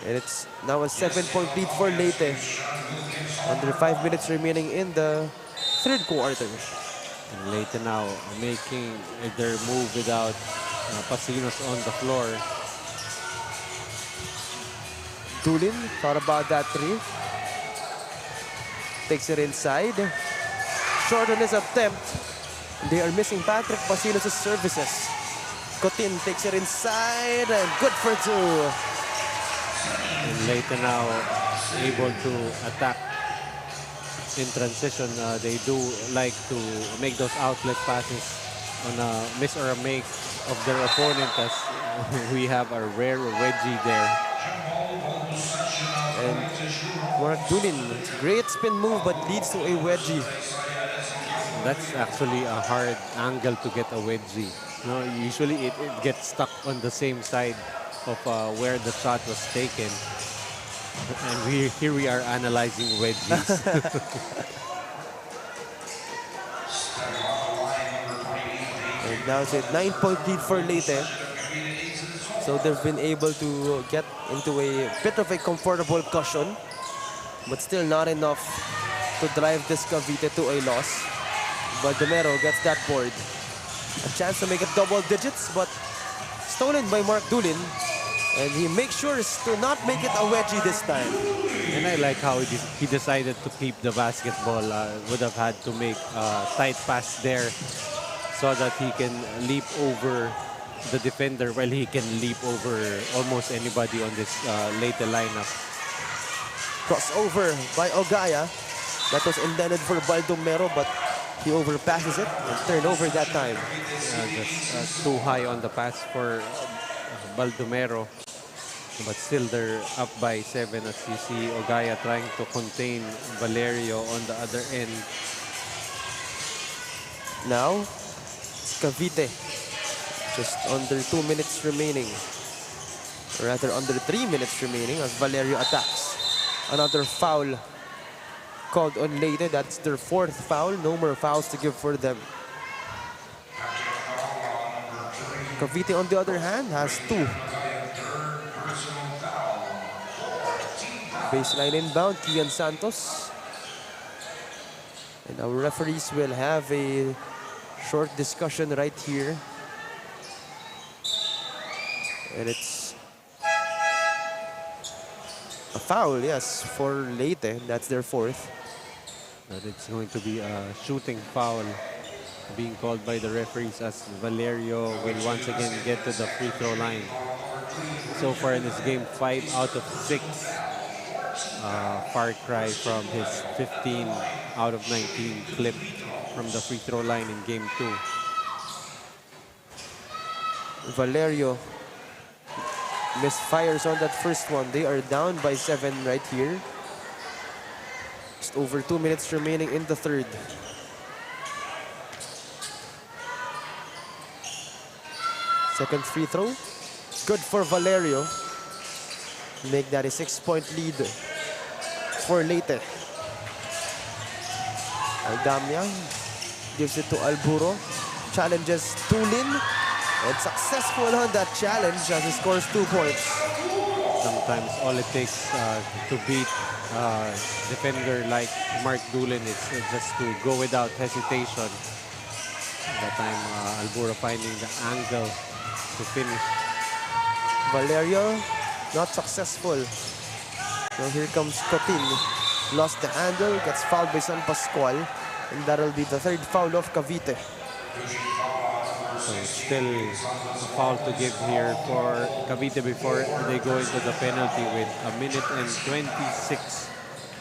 And it's now a 7-point lead for Leyte. Under 5 minutes remaining in the 3rd quarter. And Leyte now making their move without Pasinos on the floor. Doolin thought about that three. Takes it inside. Short on his attempt. They are missing Patrick Pasinos' services. Cotin takes it inside and good for two. And Leyte now able to attack in transition. They do like to make those outlet passes on a miss or a make of their opponent, as we have a rare wedgie there. And Mark Doolin, great spin move but leads to a wedgie. That's actually a hard angle to get a wedgie. No, usually it gets stuck on the same side of where the shot was taken. And here we are analyzing wedges. And now it's a 9-point lead for Leyte. So they've been able to get into a bit of a comfortable cushion, but still not enough to drive this Cavite to a loss. Baldomero gets that board. A chance to make it double digits, but stolen by Mark Doolin. And he makes sure to not make it a wedgie this time. And I like how he decided to keep the basketball. Would have had to make a tight pass there so that he can leap over the defender while he can leap over almost anybody on this Leyte lineup. Crossover by Ogaya. That was intended for Baldomero, but he overpasses it and turnover that time. Just too high on the pass for Baldomero. But still they're up by 7, as you see Ogaya trying to contain Valerio on the other end. Now, it's Cavite. Just under 2 minutes remaining. Or rather, under 3 minutes remaining as Valerio attacks. Another foul called on Leyte. That's their 4th foul. No more fouls to give for them. Cavite, on the other hand, has 2. Baseline inbound, Kian Santos. And our referees will have a short discussion right here. And it's a foul, yes, for Leyte. That's their 4th. But it's going to be a shooting foul being called by the referees, as Valerio will once again get to the free throw line. so far in this game, 5 out of 6. Far cry from his 15 out of 19 clip from the free throw line in game 2. Valerio misfires on that first one. They are down by 7 right here. Just over 2 minutes remaining in the third. Second free throw. Good for Valerio. Make that a 6-point lead for Leyte. Aldamia gives it to Alburo. Challenges Tulin. And successful on that challenge as he scores 2 points. Sometimes all it takes to beat defender like Mark Doolin is just to go without hesitation. That time Alburo finding the angle to finish. Valerio not successful. Now here comes Cotin. Lost the handle, gets fouled by San Pascual. And that'll be the third foul of Cavite. So still a foul to give here for Cavite before they go into the penalty with 1 minute and 26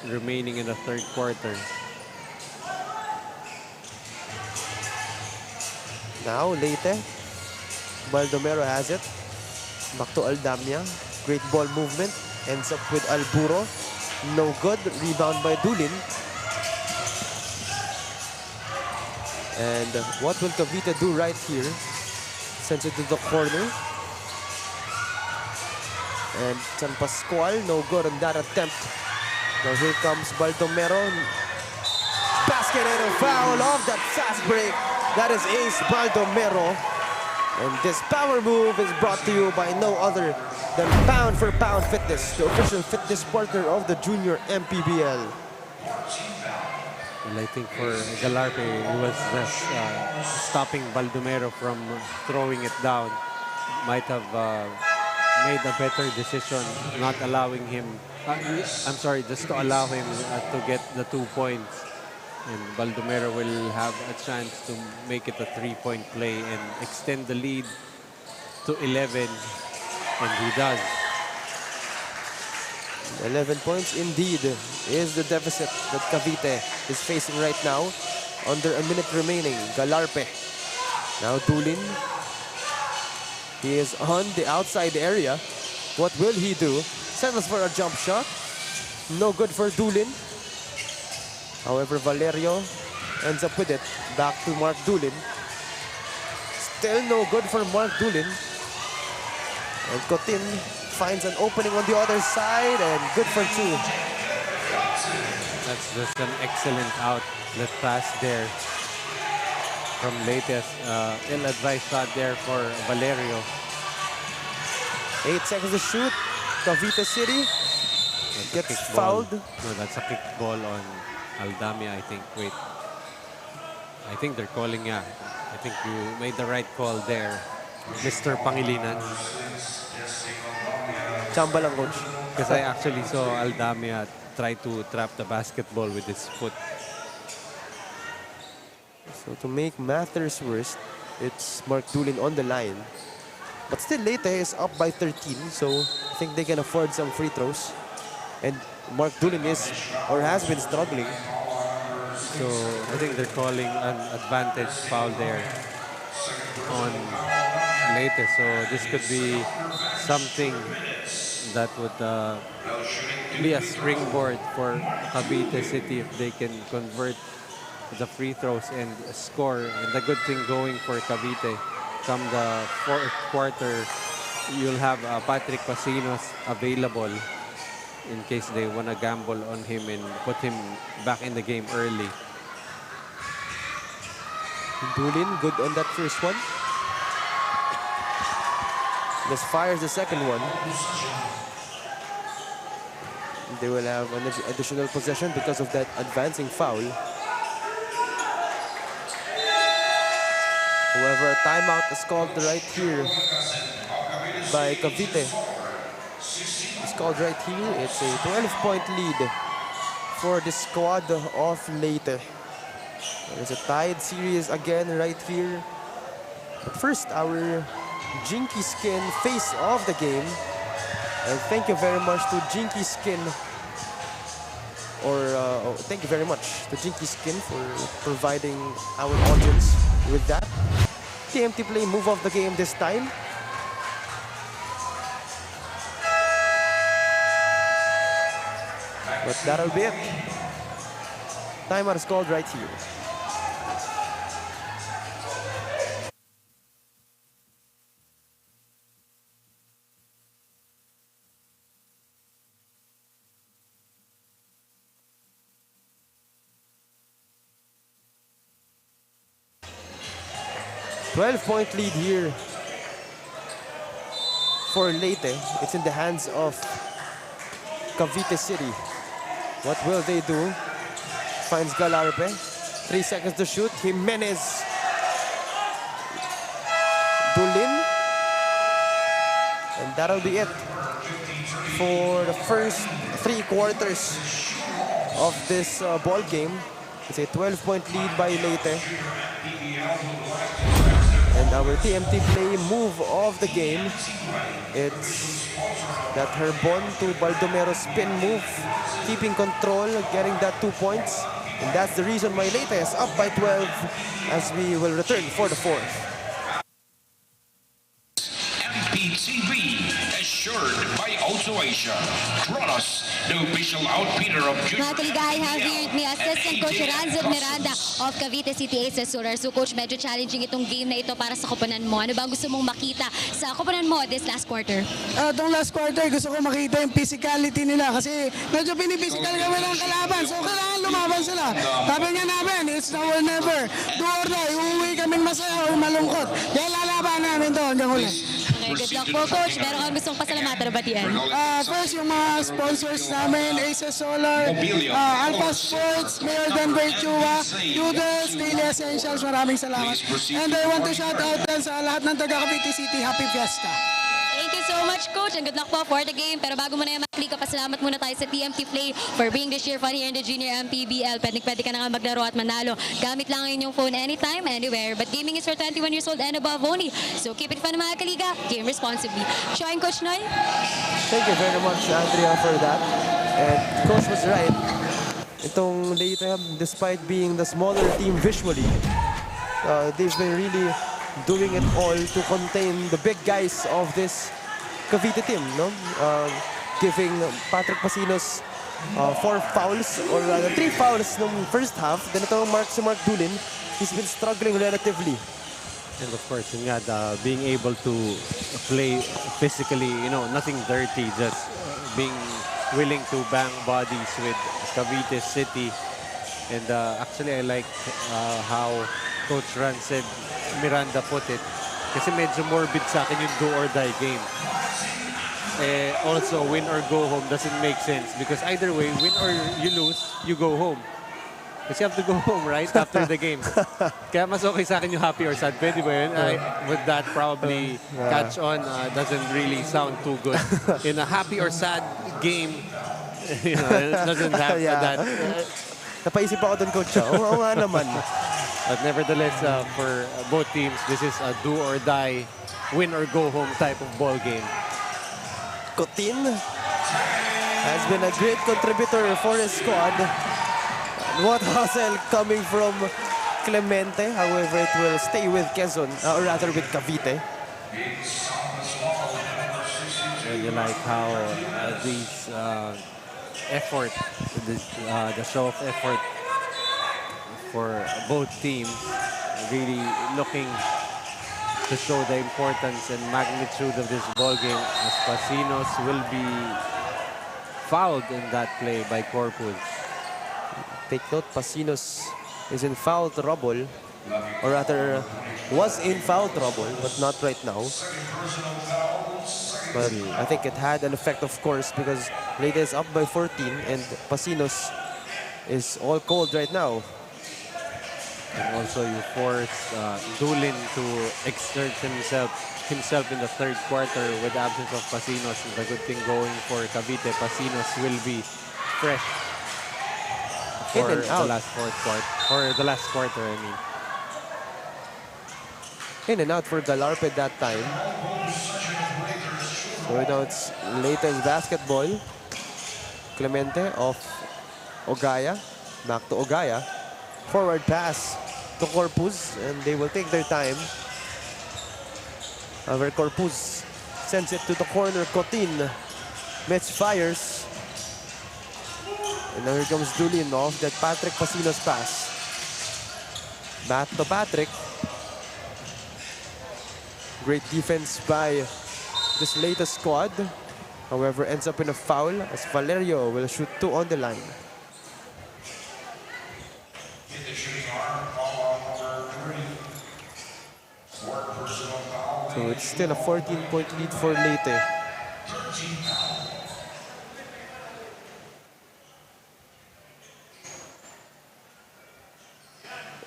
remaining in the third quarter. Now Leyte. Baldomero has it. Back to Aldamia. Great ball movement. Ends up with Alburo. No good. Rebound by Dulin. And what will Cavite do right here? Sends it to the corner. And San Pascual, no good on that attempt. Now here comes Baldomero. Basket and a foul off that fast break. That is Ace Baldomero. And this power move is brought to you by no other than Pound for Pound Fitness, the official fitness partner of the Junior MPBL. And I think for Galarpe, he was just stopping Baldomero from throwing it down. Might have made a better decision not allowing him, I'm sorry, just to allow him to get the 2 points. And Baldomero will have a chance to make it a 3-point play and extend the lead to 11. And he does. 11 points indeed is the deficit that Cavite is facing right now. Under a minute remaining. Galarpe. Now Dulin. He is on the outside area. What will he do? Settles for a jump shot. No good for Dulin. However, Valerio ends up with it. Back to Mark Dulin. Still no good for Mark Dulin. And Cotin finds an opening on the other side and good for 2. That's just an excellent outlet pass there from Leyte. Ill-advised shot there for Valerio. 8 seconds to shoot. Cavite City gets fouled. No, that's a kick ball on Aldamia, I think. Wait. I think they're calling, yeah. I think you made the right call there, Mr. Pangilinan. Chamba lang, coach. Because I actually saw Aldamia try to trap the basketball with his foot. So to make matters worse, it's Mark Dulin on the line. But still, Leyte is up by 13, so I think they can afford some free throws. And Mark Dulin is, or has been struggling. So I think they're calling an advantage foul there on Leyte. So this could be something that would be a springboard for Cavite City if they can convert the free throws and score. And the good thing going for Cavite, come the fourth quarter, you'll have Patrick Pasinos available in case they want to gamble on him and put him back in the game early. Dulin, good on that first one. Misfires the second one. They will have an additional possession because of that advancing foul. However, a timeout is called right here by Cavite. It's called right here. It's a 12-point lead for the squad of Leyte. There's a tied series again right here. But first, our Jinky Skin face of the game. And thank you very much to Jinky Skin. Thank you very much to Jinky Skin for providing our audience with that. TMT play move of the game this time. But that'll be it. Timeout is called right here. .12 lead here for Leyte. It's in the hands of Cavite City. What will they do? Finds Galarpe. 3 seconds to shoot. Jimenez. Dulin. And that'll be it for the first 3 quarters of this ball game. It's a 12-point lead by Leyte. And our TMT play move of the game, it's that Herbon to Baldomero spin move, keeping control, getting that 2 points. And that's the reason why Leyte is up by 12 as we will return for the fourth. MPTV, assured by Auto Asia. Kronos, the official outfitter of Mga kaliga, I have here with me Assistant Coach Ranzit Miranda of Cavite City Aces Solar. So Coach, medyo challenging itong game na ito para sa koponan mo. Ano ba ang gusto mong makita sa koponan mo this last quarter? Itong last quarter, gusto ko makita yung physicality nila kasi medyo pinipisikal kami ng kalaban. So kailangan lumaban sila. Sabi nga namin, it's now or never. Do or die, uuwi kaming masaya o malungkot. Kaya lalaban namin to hanggang huli. Okay, good luck po Coach. Meron kang gustong pasalamatan ba diyan? First, yung mga sponsors namin, Aces Solar, Alpha Sports, Mayor Denver Chua, Noodles, Daily Essentials, maraming salamat. And I want to shout out sa lahat ng taga Cavite City, Happy Fiesta. Thank you so much, Coach, and good luck po for the game. Pero bago mo na yung maklika, pasalamat muna tayo sa TMT Play for being this year fun here in the Junior MPBL. Pwede ka na nga maglaro at manalo. Gamit lang ang inyong phone anytime, anywhere. But gaming is for 21 years old and above only. So keep it fun, mga kaliga. Game responsibly. Showing Coach Noy. Thank you very much, Andrea, for that. And Coach was right. Itong Leyte, despite being the smaller team visually, they've been really doing it all to contain the big guys of this Cavite team, no? Giving Patrick Pasinos 4 fouls, or rather 3 fouls nung first half. Then ito si Mark Dulin, he's been struggling relatively. And of course, yun nga, being able to play physically, you know, nothing dirty, just being willing to bang bodies with Cavite City. And actually, I like how Coach Ran said, Miranda put it, kasi medyo morbid sa akin yung do or die game. Also, win or go home doesn't make sense because either way, win or you lose, you go home. Kasi you have to go home, right, after the game. Kaya mas okay sa akin yung happy or sad. Pwede ba yun? Would that probably catch on? Doesn't really sound too good. In a happy or sad game, you know, it doesn't have that. Napaisip ako dun, Coach. Oo nga naman. But nevertheless, for both teams, this is a do or die, win or go home type of ball game. Cotin has been a great contributor for his squad. What hustle coming from Clemente. However, it will stay with Quezon, or rather with Cavite. Really like how these effort, the show of effort for both teams, really looking to show the importance and magnitude of this ball game, as Pasinos will be fouled in that play by Corpus. Take note, Pasinos is in foul trouble, or rather was in foul trouble, but not right now. But I think it had an effect, of course, because Leyte is up by 14 and Pasinos is all cold right now. And also you force Dulin to exert himself in the third quarter with the absence of Pasinos. It's a good thing going for Cavite. Pasinos will be fresh for the last quarter, I mean. In and out for Galarpe that time. So now it's Leyte's basketball. Clemente off Ogaya. Back to Ogaya. Forward pass to Corpus, and they will take their time. However, Corpus sends it to the corner. Cotin misfires. And now here comes Dulin off that Patrick Pasino's pass. Back to Patrick. Great defense by this latest squad. However, ends up in a foul as Valerio will shoot 2 on the line. So it's still a 14-point lead for Leyte.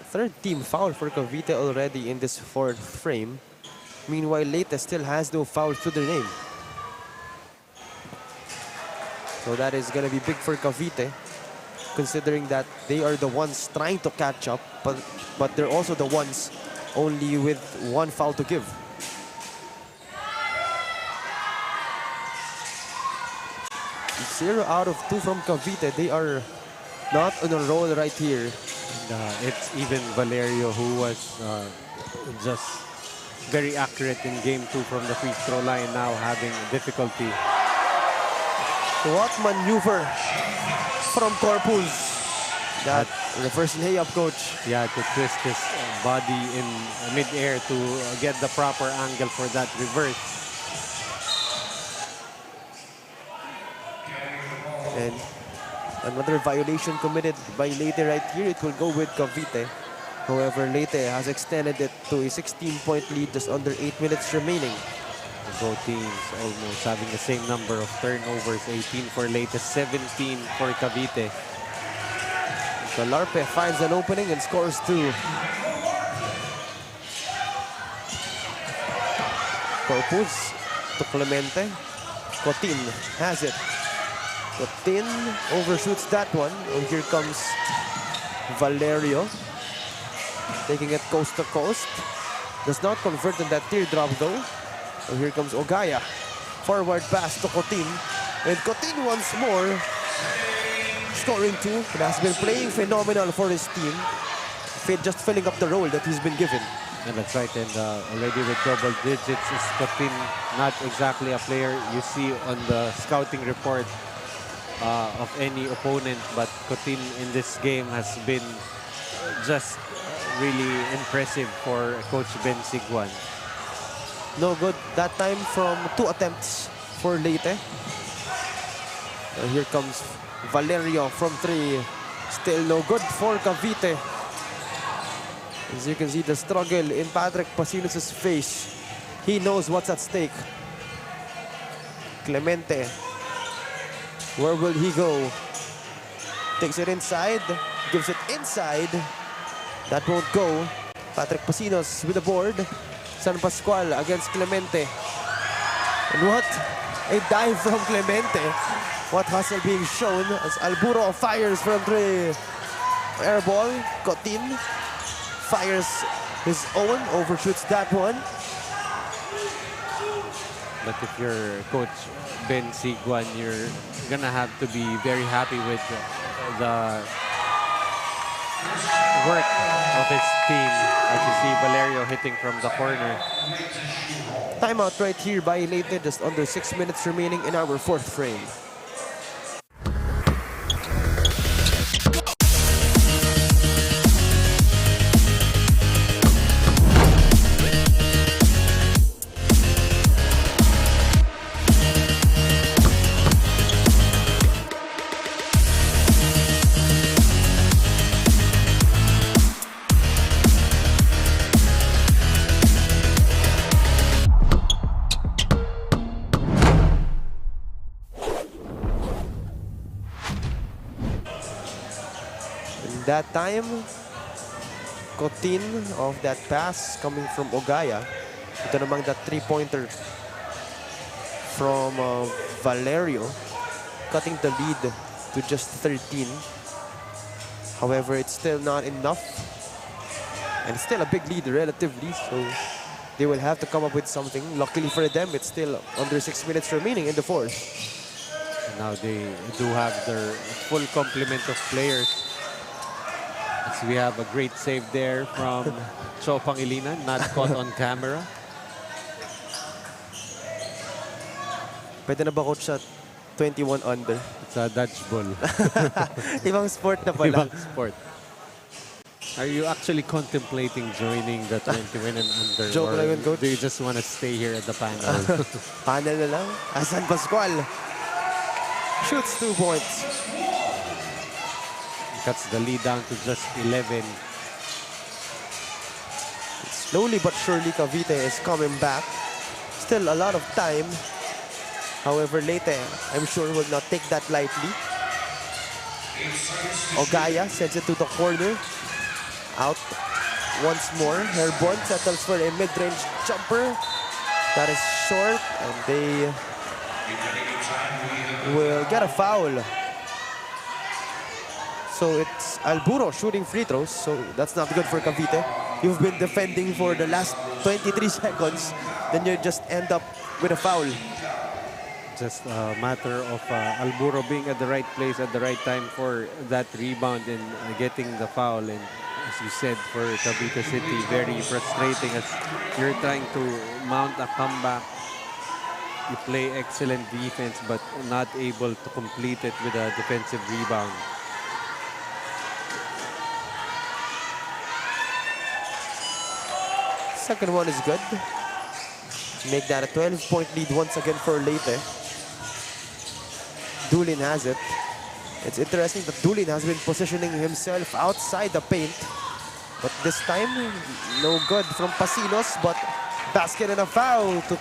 Third team foul for Cavite already in this fourth frame. Meanwhile, Leyte still has no fouls to their name. So that is going to be big for Cavite, considering that they are the ones trying to catch up, but they're also the ones only with 1 foul to give. Zero out of 2 from Cavite. They are not on a roll right here. It's even Valerio who was just very accurate in game 2 from the free throw line, now having difficulty. What maneuver from Corpus. That reverse layup, coach. Yeah, to twist his body in mid-air to get the proper angle for that reverse. And another violation committed by Leyte right here. It will go with Cavite. However, Leyte has extended it to a 16-point lead just under 8 minutes remaining. Both teams almost having the same number of turnovers. 18 for Leyte, 17 for Cavite. Galarpe finds an opening and scores 2. Corpus to Clemente. Cotin has it. Cotin overshoots that one. And here comes Valerio. Taking it coast to coast. Does not convert on that teardrop though. And here comes Ogaya. Forward pass to Cotin. And Cotin once more. Scoring 2. It has been playing phenomenal for his team. Just filling up the role that he's been given. And that's right, and already with double digits is Cotin, not exactly a player you see on the scouting report of any opponent, but Cotin in this game has been just really impressive for Coach Ben Siguan. No good that time from 2 attempts for Leyte. Here comes Valerio from 3. Still no good for Cavite. As you can see the struggle in Patrick Pasinos' face. He knows what's at stake. Clemente. Where will he go? Takes it inside. Gives it inside. That won't go. Patrick Pasinos with the board. San Pascual against Clemente. And what? A dive from Clemente. What hustle being shown as Alburo fires from 3. Air ball. Cotin fires his own. Overshoots that one. But if you're Coach Ben Siguan, you're gonna have to be very happy with the work of his team. As you see Valerio hitting from the corner. Timeout right here by Leyte. Just under 6 minutes remaining in our 4th frame. That time, Cotin of that pass coming from Ogaya. Ito namang that 3-pointer from Valerio, cutting the lead to just 13. However, it's still not enough. And it's still a big lead relatively, so They will have to come up with something. Luckily for them, it's still under 6 minutes remaining in the fourth. Now they do have their full complement of players. As we have a great save there from Cho Pangilinan, not caught on camera. Pwede na ba coach sa 21 under? It's a dodgeball. Ibang sport na pala. Ibang sport. Are you actually contemplating joining the 21 and under? Joke lang yun, coach. Do you just want to stay here at the panel? Panel na lang. Asan Pascual? Shoots 2 points. Cuts the lead down to just 11. Slowly but surely, Cavite is coming back. Still a lot of time. However, Leyte, I'm sure, will not take that lightly. Ogaya sends it to the corner. Out once more. Herborn settles for a mid-range jumper. That is short, and they will get a foul. So it's Alburo shooting free throws, so that's not good for Cavite. You've been defending for the last 23 seconds, then you just end up with a foul. Just a matter of Alburo being at the right place at the right time for that rebound and getting the foul. And as you said, for Cavite City, very frustrating as you're trying to mount a comeback. You play excellent defense but not able to complete it with a defensive rebound. Second one is good. Make that a 12-point lead once again for Leyte. Dulin has it. It's interesting that Dulin has been positioning himself outside the paint. But this time, no good from Pasinos, but basket and a foul to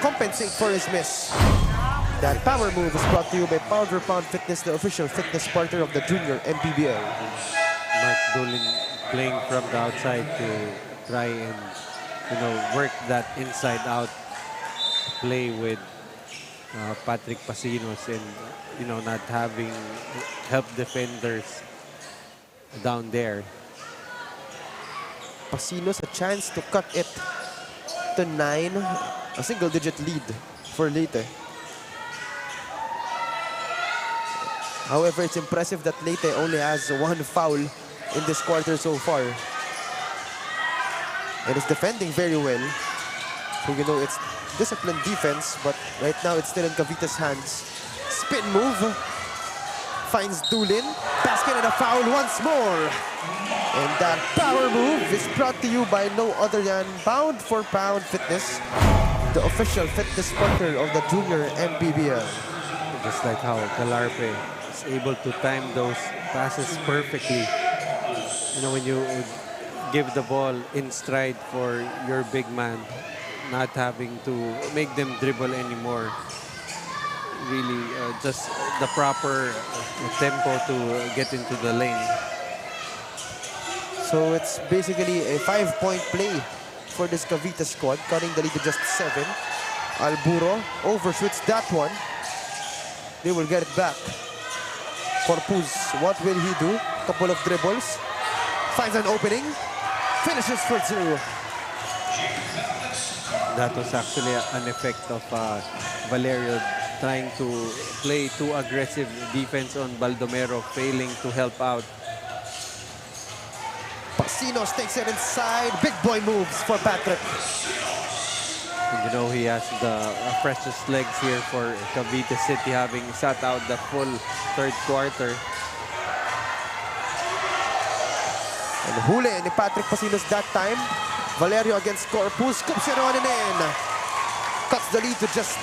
compensate for his miss. That power move is brought to you by Pound for Pound Fitness, the official fitness partner of the junior MPBL. Mark Dulin playing from the outside to try and, work that inside-out play with Patrick Pasinos and, not having help defenders down there. Pasinos a chance to cut it to 9, a single-digit lead for Leyte. However, it's impressive that Leyte only has 1 foul in this quarter so far. And is defending very well. So, it's disciplined defense, but right now it's still in Cavite's hands. Spin move. Finds Dulin. Basket and a foul once more. And that power move is brought to you by no other than Pound for Pound Fitness, the official fitness partner of the junior MPBL. Just like how Galarpe is able to time those passes perfectly. When you give the ball in stride for your big man, not having to make them dribble anymore. Really, just the proper tempo to get into the lane. So it's basically a 5-point play for this Cavite squad, cutting the lead to just 7. Alburo overshoots that one. They will get it back. Corpus, what will he do? Couple of dribbles. Finds an opening. Finishes for 2. That was actually an effect of Valerio trying to play too aggressive defense on Baldomero, failing to help out. Pasinos takes it inside. Big boy moves for Patrick. And he has the freshest legs here for Cavite City, having sat out the full third quarter. And huli ni Patrick Pasinos that time. Valerio against Corpus. Scoops it on and in. Cuts the lead to just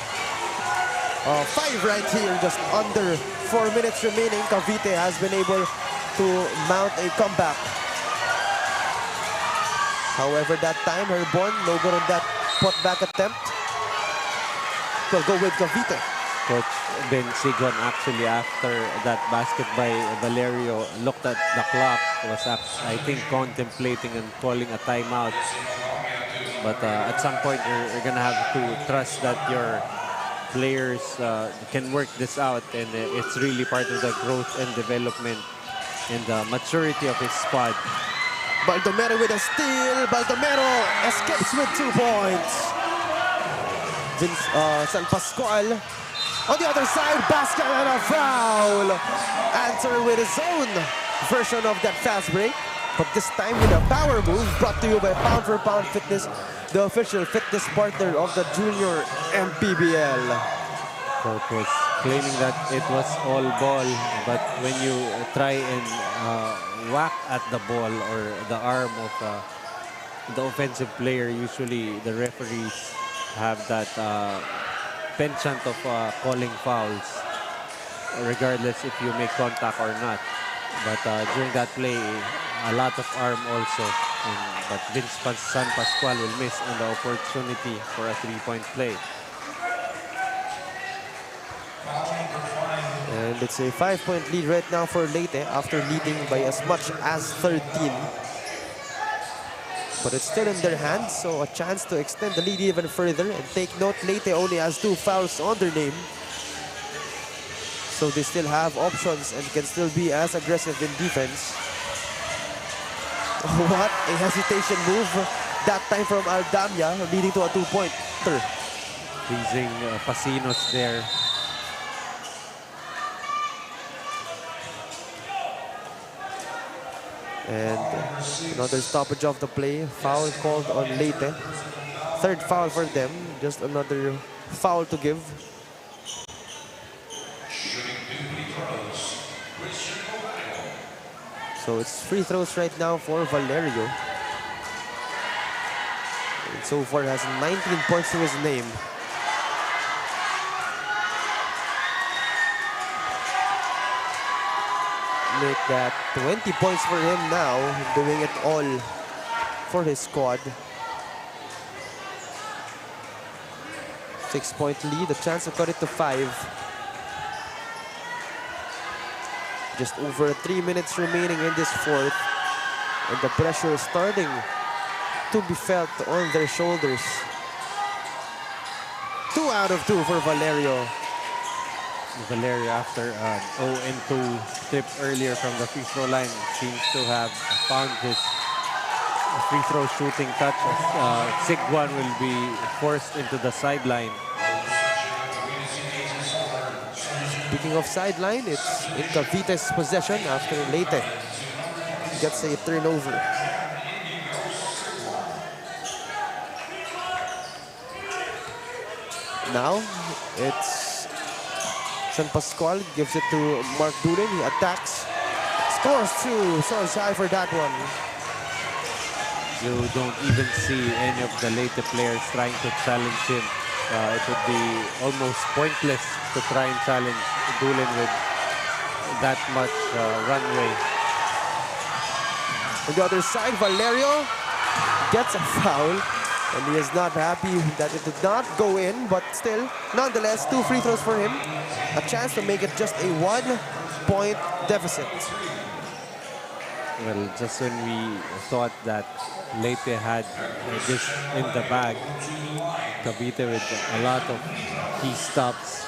5 right here. Just under 4 minutes remaining. Cavite has been able to mount a comeback. However, that time, Herborn, no good on that put-back attempt. Will go with Cavite. Coach Ben Sigon actually, after that basket by Valerio, looked at the clock, was I think contemplating and calling a timeout. But at some point you're gonna have to trust that your players can work this out, and it's really part of the growth and development and the maturity of his squad. Baldomero with a steal. Baldomero escapes with 2 points. San Pascual on the other side, basket and a foul. Answer with his own version of that fast break, but this time with a power move brought to you by Pound for Pound Fitness, the official fitness partner of the junior MPBL. Purpose claiming that it was all ball, but when you try and whack at the ball or the arm of the offensive player, usually the referees have that penchant of calling fouls, regardless if you make contact or not. But during that play, a lot of arm also. But San Pascual will miss on the opportunity for a 3-point play. And it's a 5-point lead right now for Leyte after leading by as much as 13. But it's still in their hands, so a chance to extend the lead even further. And take note, Leyte only has 2 fouls on their name. So they still have options and can still be as aggressive in defense. What a hesitation move. That time from Aldamia, leading to a 2-pointer. Freezing Pasinos there. And another stoppage of the play. Foul called on Leyte. 3rd foul for them. Just another foul to give. So it's free throws right now for Valerio. And so far has 19 points to his name. Make that 20 points for him now, doing it all for his squad. 6-point lead, a chance to cut it to 5. Just over 3 minutes remaining in this 4th, and the pressure is starting to be felt on their shoulders. 2 out of 2 for Valerio. Valerio, after an 0-2 trip earlier from the free throw line, seems to have found his free throw shooting touch. Sigwan will be forced into the sideline. Speaking of sideline, it's in Cavite's possession after Leyte gets a turnover. Now it's San Pascual, gives it to Mark Dulin. He attacks, scores 2. So shy for that one. You don't even see any of the Leyte players trying to challenge him. It would be almost pointless to try and challenge Dulin with that much runway. On the other side, Valerio gets a foul, and he is not happy that it did not go in, but still, nonetheless, 2 free throws for him. A chance to make it just a 1-point deficit. Well, just when we thought that Leyte had this in the bag, Cavite with a lot of key stops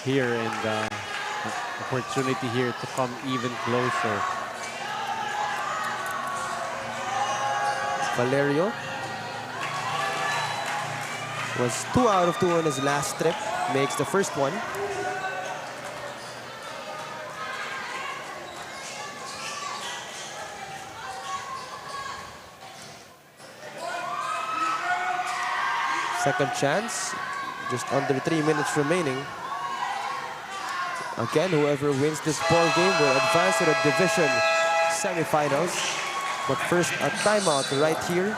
here, and opportunity here to come even closer. Valerio was 2 out of 2 on his last trip, makes the first one. Second chance, just under 3 minutes remaining. Again, whoever wins this ball game will advance to the division semifinals. But first, a timeout right here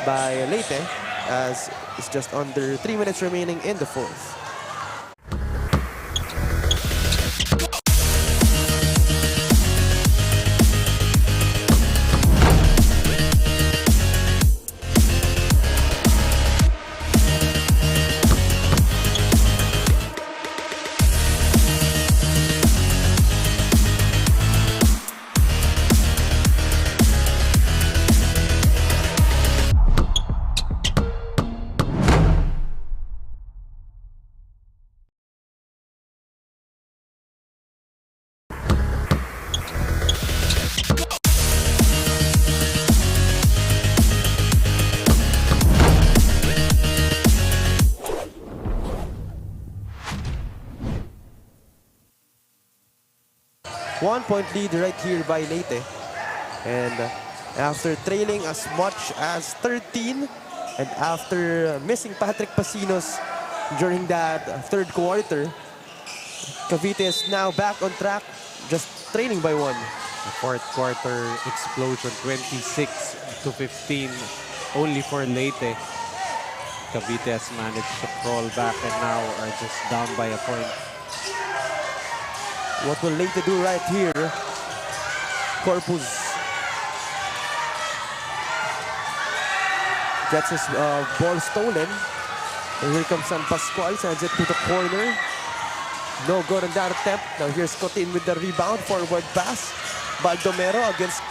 by Leyte, as it's just under 3 minutes remaining in the 4th. 1-point lead right here by Leyte. And after trailing as much as 13, and after missing Patrick Pasinos during that third quarter, Cavite is now back on track, just trailing by 1. The fourth quarter explosion, 26-15, only for Leyte. Cavite has managed to crawl back and now are just down by a point. What will Leyte do right here? Corpus gets his ball stolen. And here comes San Pascual, sends it to the corner. No good on that attempt. Now here's Cotin with the rebound, forward pass. Baldomero against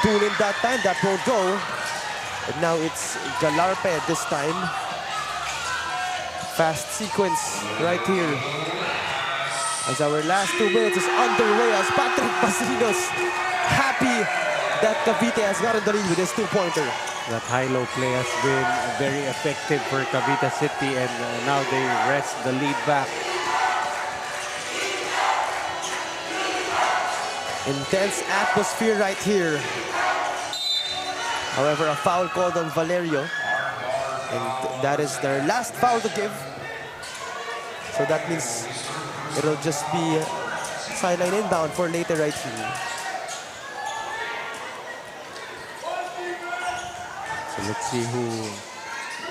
Dulin that time, that won't go. And now it's Galarpe this time. Fast sequence right here. As our last 2 minutes is underway as Patrick Pasinos happy that Cavite has gotten the lead with his 2-pointer. That high-low play has been very effective for Cavite City, and now they rest the lead back. Intense atmosphere right here. However, a foul called on Valerio. And that is their last foul to give. So that means it'll just be sideline inbound for Leyte right here. So let's see who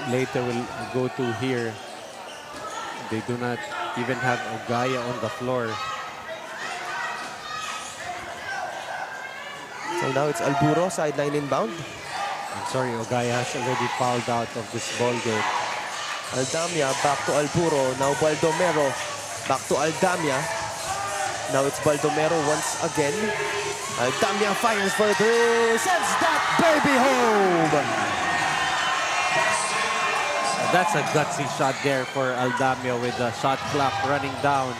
Leyte will go to here. They do not even have Ogaya on the floor. So now it's Alburo, sideline inbound. I'm sorry, Ogaya has already fouled out of this ball game. Aldamia back to Alburo. Now Baldomero back to Aldamia. Now it's Baldomero once again. Aldamia fires for 3. Sends that baby home. That's a gutsy shot there for Aldamia with the shot clock running down.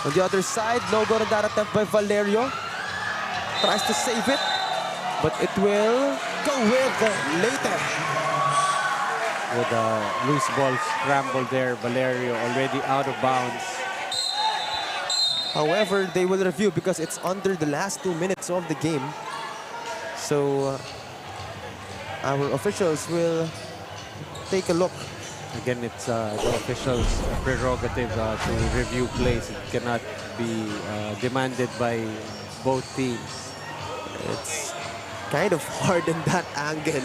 On the other side, no good on that attempt by Valerio. Tries to save it, but it will go with Leyte. With a loose ball scramble there, Valerio already out of bounds. However, they will review because it's under the last 2 minutes of the game. So our officials will take a look. Again, it's the officials' prerogative to review plays. It cannot be demanded by both teams. It's kind of hard in that angle,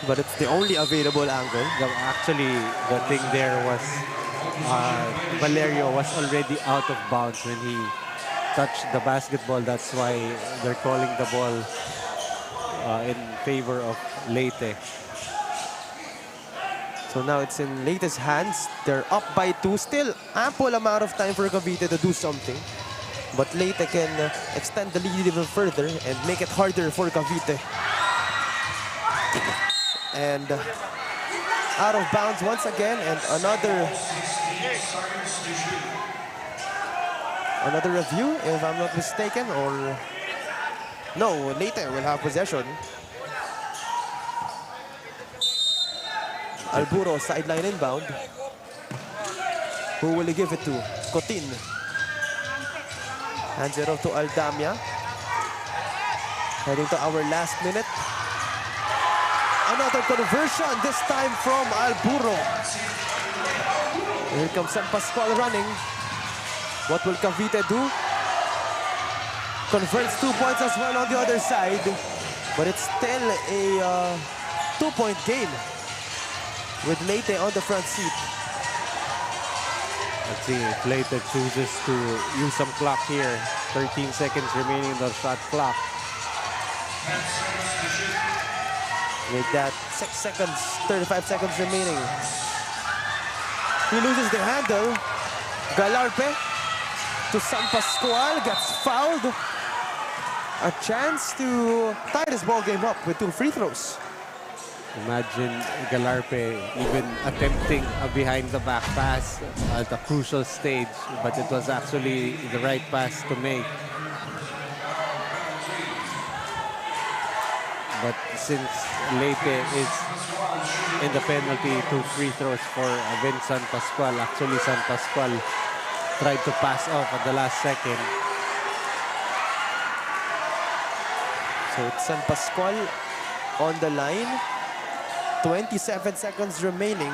but it's the only available angle. Actually, the thing there was Valerio was already out of bounds when he touched the basketball. That's why they're calling the ball in favor of Leyte. So now it's in Leyte's hands. They're up by 2. Still ample amount of time for Cavite to do something. But Leyte can extend the lead even further and make it harder for Cavite. And out of bounds once again, and another review, if I'm not mistaken, or no, Leyte will have possession. Alburo sideline inbound. Who will he give it to? Cotin. Hands it off to Aldamia. Heading to our last minute. Another conversion, this time from Alburo. Here comes San Pascual running. What will Cavite do? Converts 2 points as well on the other side. But it's still a 2-point game with Leyte on the front seat. Let's see if Leyte chooses to use some clock here. 13 seconds remaining on the shot clock. With that 6 seconds, 35 seconds remaining. He loses the handle. Galarpe to San Pascual, gets fouled. A chance to tie this ball game up with 2 free throws. Imagine Galarpe even attempting a behind-the-back pass at a crucial stage, but it was actually the right pass to make. But since Leyte is in the penalty, 2 free throws for San Pascual. Actually, San Pascual tried to pass off at the last second. So it's San Pascual on the line. 27 seconds remaining.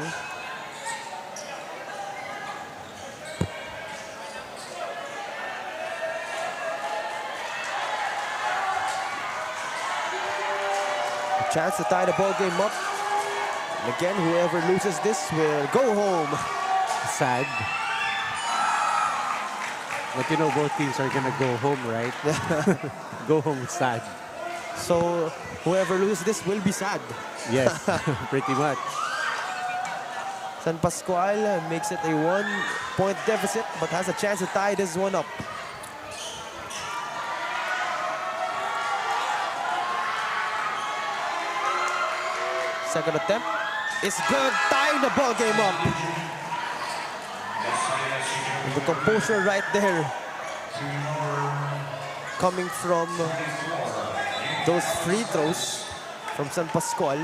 A chance to tie the ball game up. And again, whoever loses this will go home. Sad. But you know, both teams are gonna go home, right? Go home sad. So whoever loses this will be sad. Yes, pretty much. San Pascual makes it a 1-point deficit, but has a chance to tie this one up. Second attempt is good, tying the ball game up. And the composure right there, coming from those free throws from San Pascual.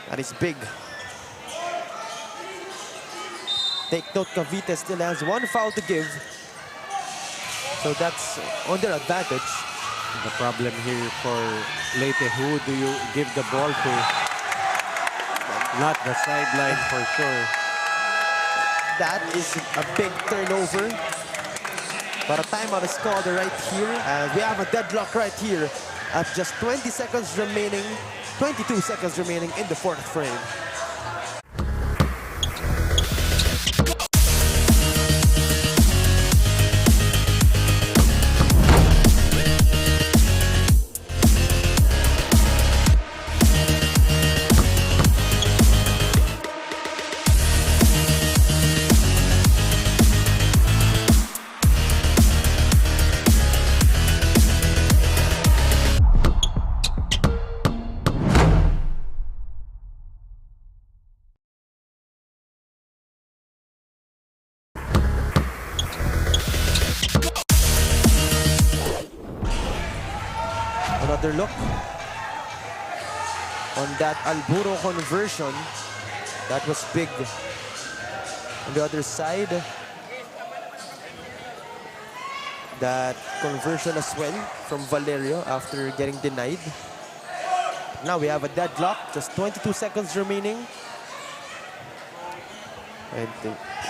That is big. Take note, Cavite still has one foul to give. So that's on their advantage. The problem here for Leyte, who do you give the ball to? Not the sideline for sure. That is a big turnover. But a timeout is called right here. And we have a deadlock right here at just 20 seconds remaining, 22 seconds remaining in the fourth frame. Another look on that Alburo conversion. That was big. On the other side, that conversion as well from Valerio after getting denied. Now we have a deadlock, just 22 seconds remaining. And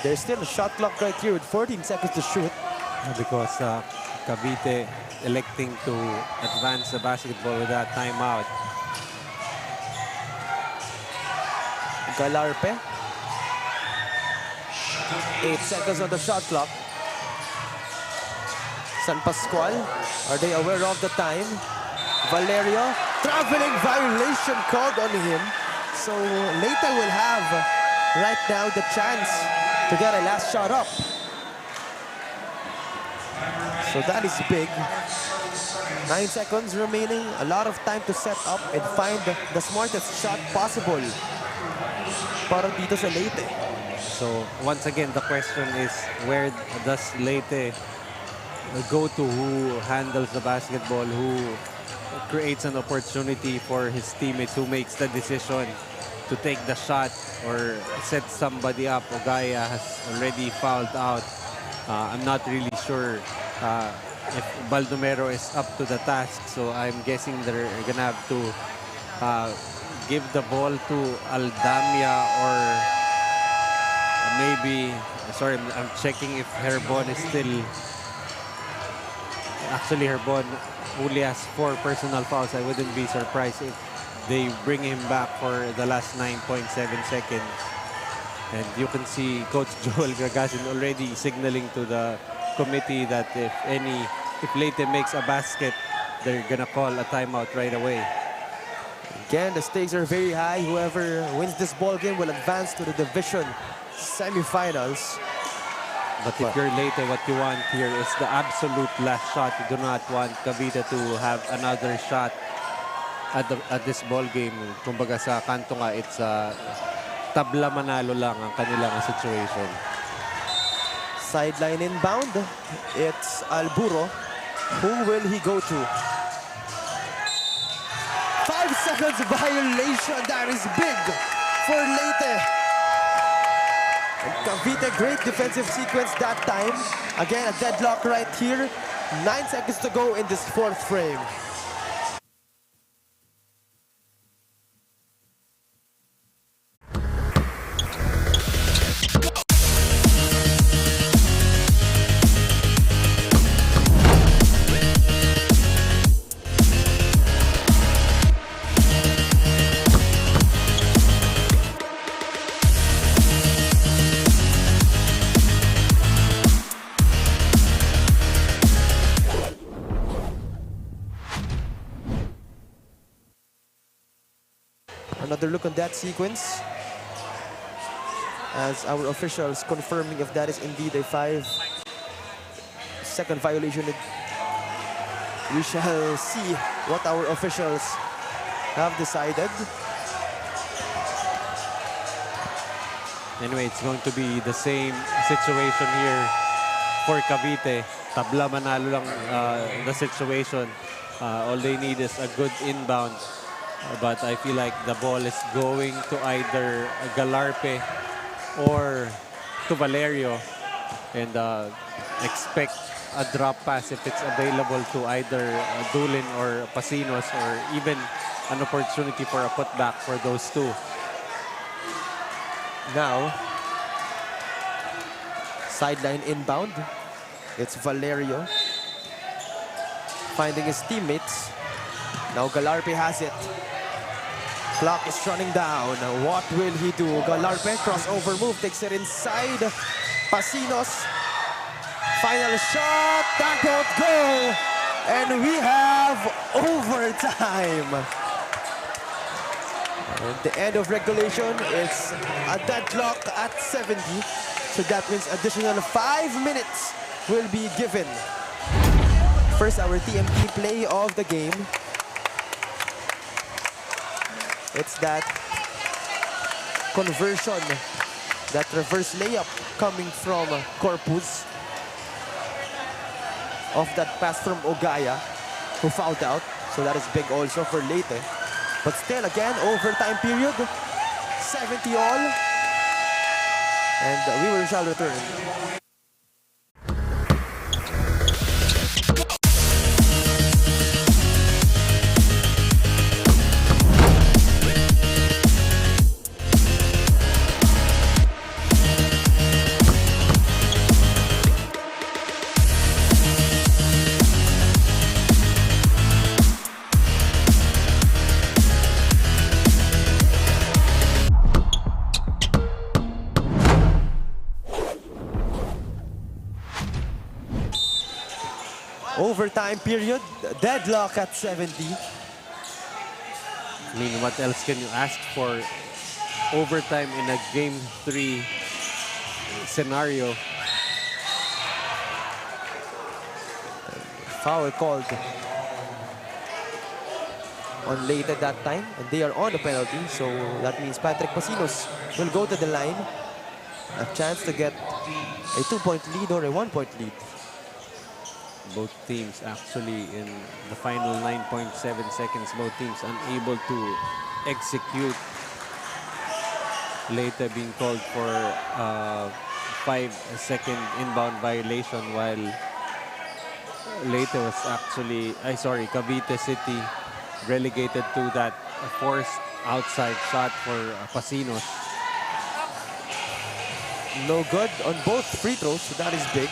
there's still a shot clock right here with 14 seconds to shoot. Because Cavite electing to advance the basketball with that timeout. Galarpe. 8 seconds on the shot clock. San Pascual, are they aware of the time? Valerio, traveling violation called on him. So Leyte will have right now the chance to get a last shot up. So that is big. 9 seconds remaining. A lot of time to set up and find the smartest shot possible para dito sa Leyte. So once again, the question is, where does Leyte go to? Who handles the basketball? Who creates an opportunity for his teammates? Who makes the decision to take the shot or set somebody up? Ogaya has already fouled out. I'm not really sure if Baldomero is up to the task, so I'm guessing they're gonna have to give the ball to Aldamia, or maybe, sorry, I'm checking if Herbon is still. Actually, Herbon only has 4 personal fouls. I wouldn't be surprised if they bring him back for the last 9.7 seconds. And you can see Coach Joel Gragasin already signaling to the committee that if Leyte makes a basket, they're gonna call a timeout right away. Again, the stakes are very high. Whoever wins this ball game will advance to the division semifinals. But if you're Leyte, what you want here is the absolute last shot. You do not want Cavite to have another shot at this ball game. Kumbaga sa kanto nga, it's tabla manalo lang ang kanilang situation. Sideline inbound. It's Alburo. Who will he go to? 5 seconds violation. That is big for Leyte. And Cavite, great defensive sequence that time. Again, a deadlock right here. 9 seconds to go in this fourth frame. Another look on that sequence as our officials confirming if that is indeed a 5-second violation. We shall see what our officials have decided. Anyway, it's going to be the same situation here for Cavite. Tabla manalo lang the situation. All they need is a good inbound. But I feel like the ball is going to either Galarpe or to Valerio, and expect a drop pass if it's available to either Dulin or Pasinos, or even an opportunity for a putback for those two. Now, sideline inbound. It's Valerio finding his teammates. Now Galarpe has it. Clock is running down. What will he do? Galarpe, crossover move, takes it inside. Pasinos, final shot, that won't go. And we have overtime. At the end of regulation, it's a deadlock at 70. So that means additional 5 minutes will be given. First, our TMT play of the game. It's that conversion, that reverse layup coming from Corpus of that pass from Ogaya, who fouled out. So that is big also for Leyte. But still, again, overtime period, 70 all. And we shall return. Overtime period, deadlock at 70. I mean, what else can you ask for? Overtime in a Game 3 scenario. Foul called on Leyte that time, and they are on the penalty. So that means Patrick Pasinos will go to the line. A chance to get a 2-point lead or a 1-point lead. Both teams actually in the final 9.7 seconds, both teams unable to execute. Leyte being called for a 5-second inbound violation, while Leyte was actually, Cavite City relegated to that forced outside shot for Pasinos. No good on both free throws, so that is big.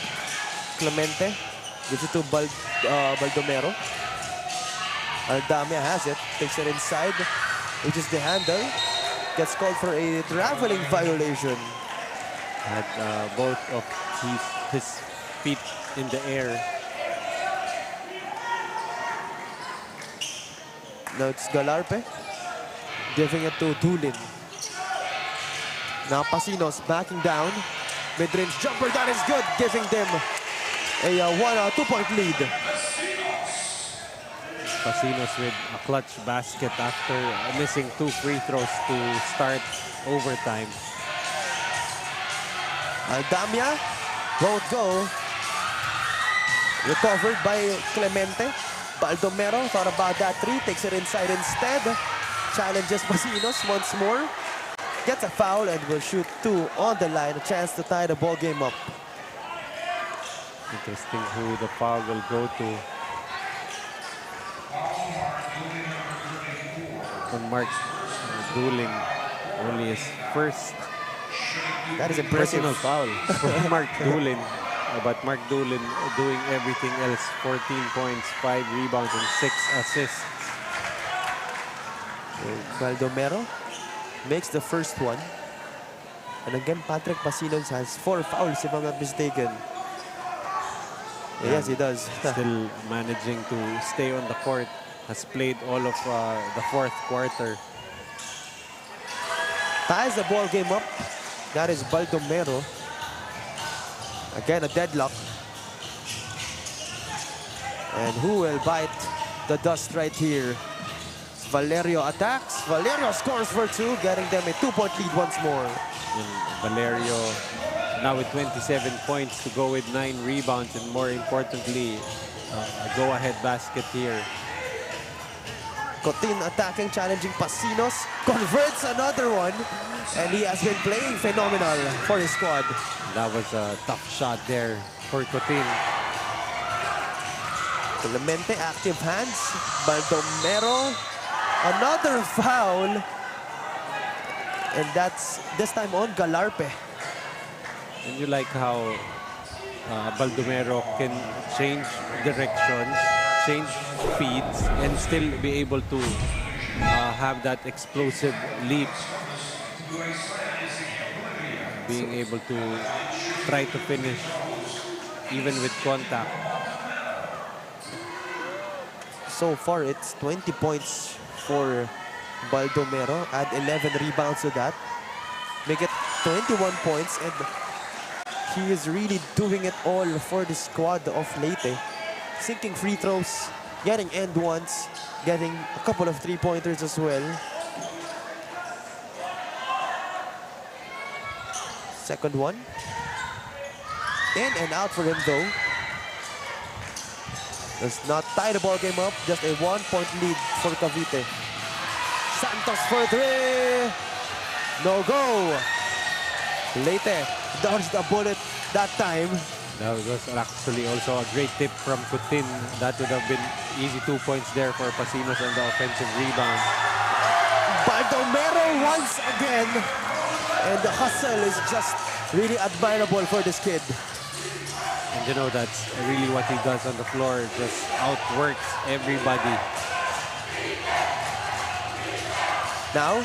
Clemente gives it to Baldomero. Aldamia has it, takes it inside, which is the handle. Gets called for a traveling violation. Had both of his feet in the air. Now it's Galarpe giving it to Dulin. Now Pasinos backing down. Mid-range jumper, that is good, giving them a 2-point lead. Pasinos with a clutch basket after missing 2 free throws to start overtime. Aldamia won't go. Recovered by Clemente. Baldomero thought about that 3, takes it inside instead. Challenges Pasinos once more. gets a foul and will shoot 2 on the line. A chance to tie the ball game up. Interesting who the foul will go to. On Mark Dooling, only his first That is impressive. personal foul for Mark Dooling. But Mark Dooling doing everything else. 14 points, 5 rebounds, and 6 assists. Baldomero makes the first one. And again, Patrick Pasinos has 4 fouls, if I'm not mistaken. Yes, he does. Still managing to stay on the court. Has played all of the fourth quarter. Ties the ball game up. That is Baldomero. Again, a deadlock. And who will bite the dust right here? Valerio attacks. Valerio scores for 2, getting them a 2-point lead once more. And Valerio now with 27 points to go with 9 rebounds, and more importantly, a go-ahead basket here. Cotin attacking, challenging Pasinos. Converts another one. And he has been playing phenomenal for his squad. That was a tough shot there for Cotin. Clemente, active hands. Baldomero. Another foul. And that's this time on Galarpe. And you like how Baldomero can change directions, change speeds, and still be able to have that explosive leap. Being able to try to finish even with contact. So far, it's 20 points for Baldomero. Add 11 rebounds to that. Make it 21 points. And he is really doing it all for the squad of Leyte. Sinking free throws, getting end ones, getting a couple of three-pointers as well. Second one. In and out for him though. Does not tie the ball game up. Just a 1-point lead for Cavite. Santos for 3. No go. Leyte dodged a bullet that time. That was actually also a great tip from Cotin. That would have been easy 2 points there for Pasinos on the offensive rebound. Baldomero once again. And the hustle is just really admirable for this kid. And you know, that's really what he does on the floor. Just outworks everybody. Now,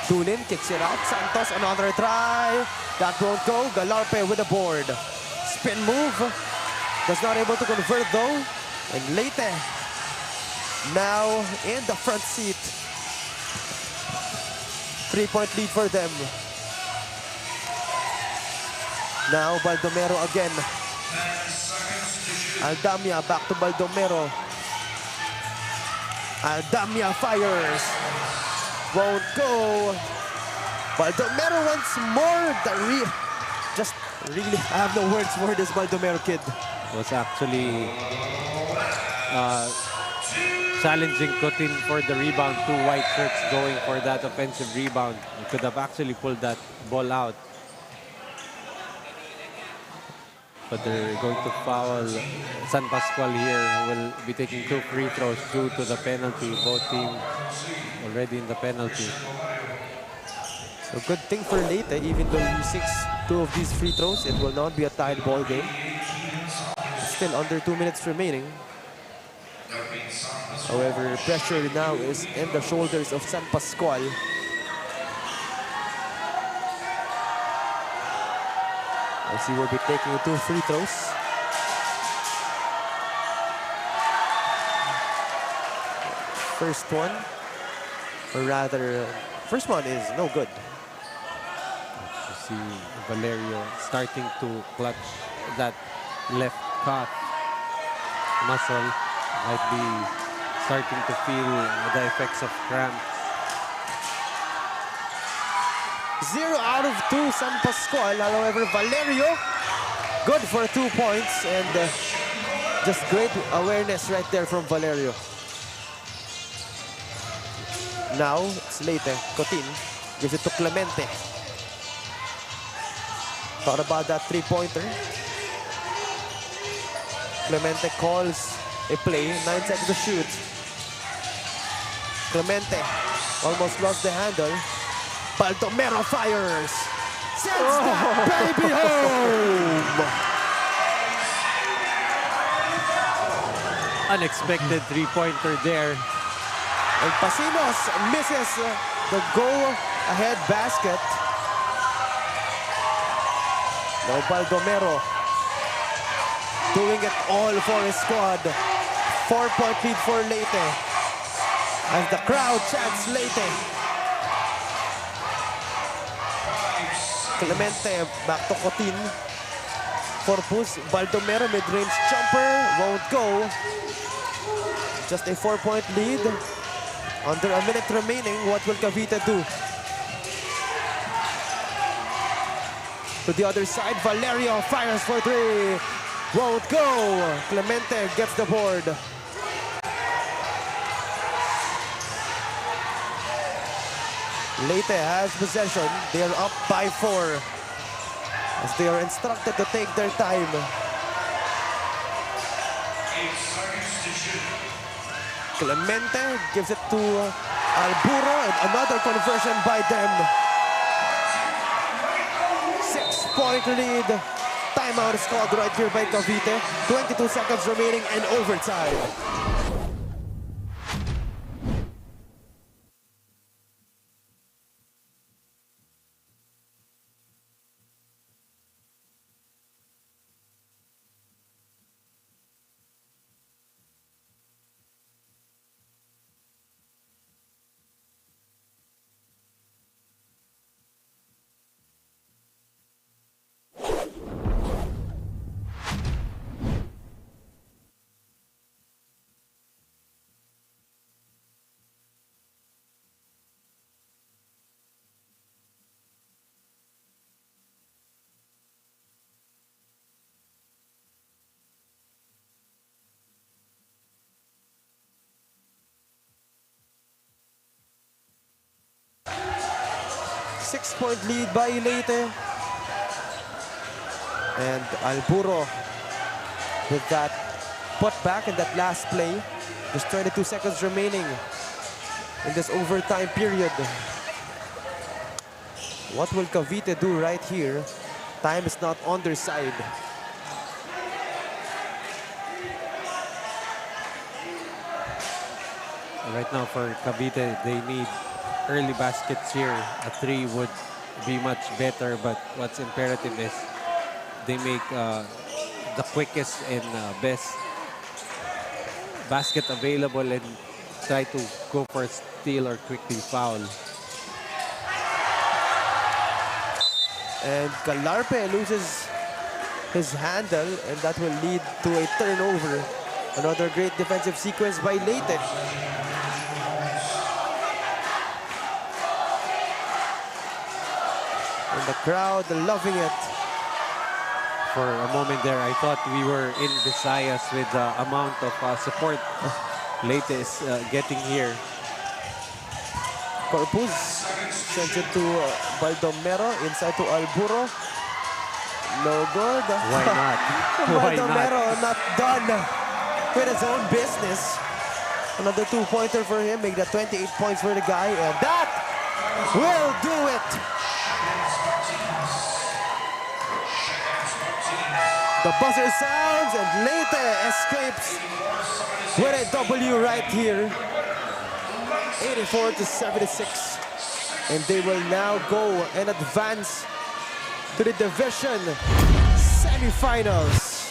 Tulin kicks it out. Santos, another try. That won't go. Galarpe with the board. Spin move. Was not able to convert though. And Leyte now in the front seat. 3-point lead for them. Now Baldomero again. Aldamia back to Baldomero. Aldamia fires. Won't go. Baldomero once more. Just really, I have no words for this Baldomero kid. Was actually challenging Cotin for the rebound. 2 white shirts going for that offensive rebound. He could have actually pulled that ball out. But they're going to foul San Pascual here, who will be taking 2 free throws due to the penalty. Both teams already in the penalty. So good thing for Leyte, even though he sinks 2 of these free throws, it will not be a tied ball game. Still under 2 minutes remaining. However, pressure now is in the shoulders of San Pascual. As he will be taking 2 free throws. First one, or rather, first one is no good. You see Valerio starting to clutch that left calf muscle. Might be starting to feel the effects of cramps. 0 out of 2, San Pascual. However, Valerio, good for 2 points. And just great awareness right there from Valerio. Now, it's Leyte. Cotin. Gives it to Clemente. Thought about that three-pointer. Clemente calls a play. 9 seconds to shoot. Clemente almost lost the handle. Baldomero fires. Sends that baby home. Unexpected three-pointer there. And Pasinos misses the go-ahead basket. Now Baldomero doing it all for his squad. 4-point lead for Leyte. As the crowd chants Leyte. Clemente back to Cotin. Corpus, Baldomero mid-range jumper, won't go. Just a 4-point lead. Under a minute remaining, what will Cavite do? To the other side, Valerio fires for three. Won't go. Clemente gets the board. Leyte has possession. They are up by 4. As they are instructed to take their time. Clemente gives it to Alburo, and another conversion by them. 6-point lead. Timeout is called right here by Cavite. 22 seconds remaining and overtime. Six-point lead by Leyte. And Alburo with that put back in that last play. Just 22 seconds remaining in this overtime period. What will Cavite do right here? Time is not on their side. Right now for Cavite, they need early baskets here. A 3 would be much better, but what's imperative is they make the quickest and best basket available and try to go for a steal or quickly foul. And Galarpe loses his handle, and that will lead to a turnover. Another great defensive sequence by Leyte. And the crowd loving it. For a moment there, I thought we were in Visayas with the amount of support Leyte is getting here. Corpus sends it to Baldomero, inside to Alburo. No good. Why not? Why Baldomero not done with his own business. Another two-pointer for him, make that 28 points for the guy, and that will do it. The buzzer sounds and Leyte escapes with a W right here. 84-76. And they will now go and advance to the division semifinals.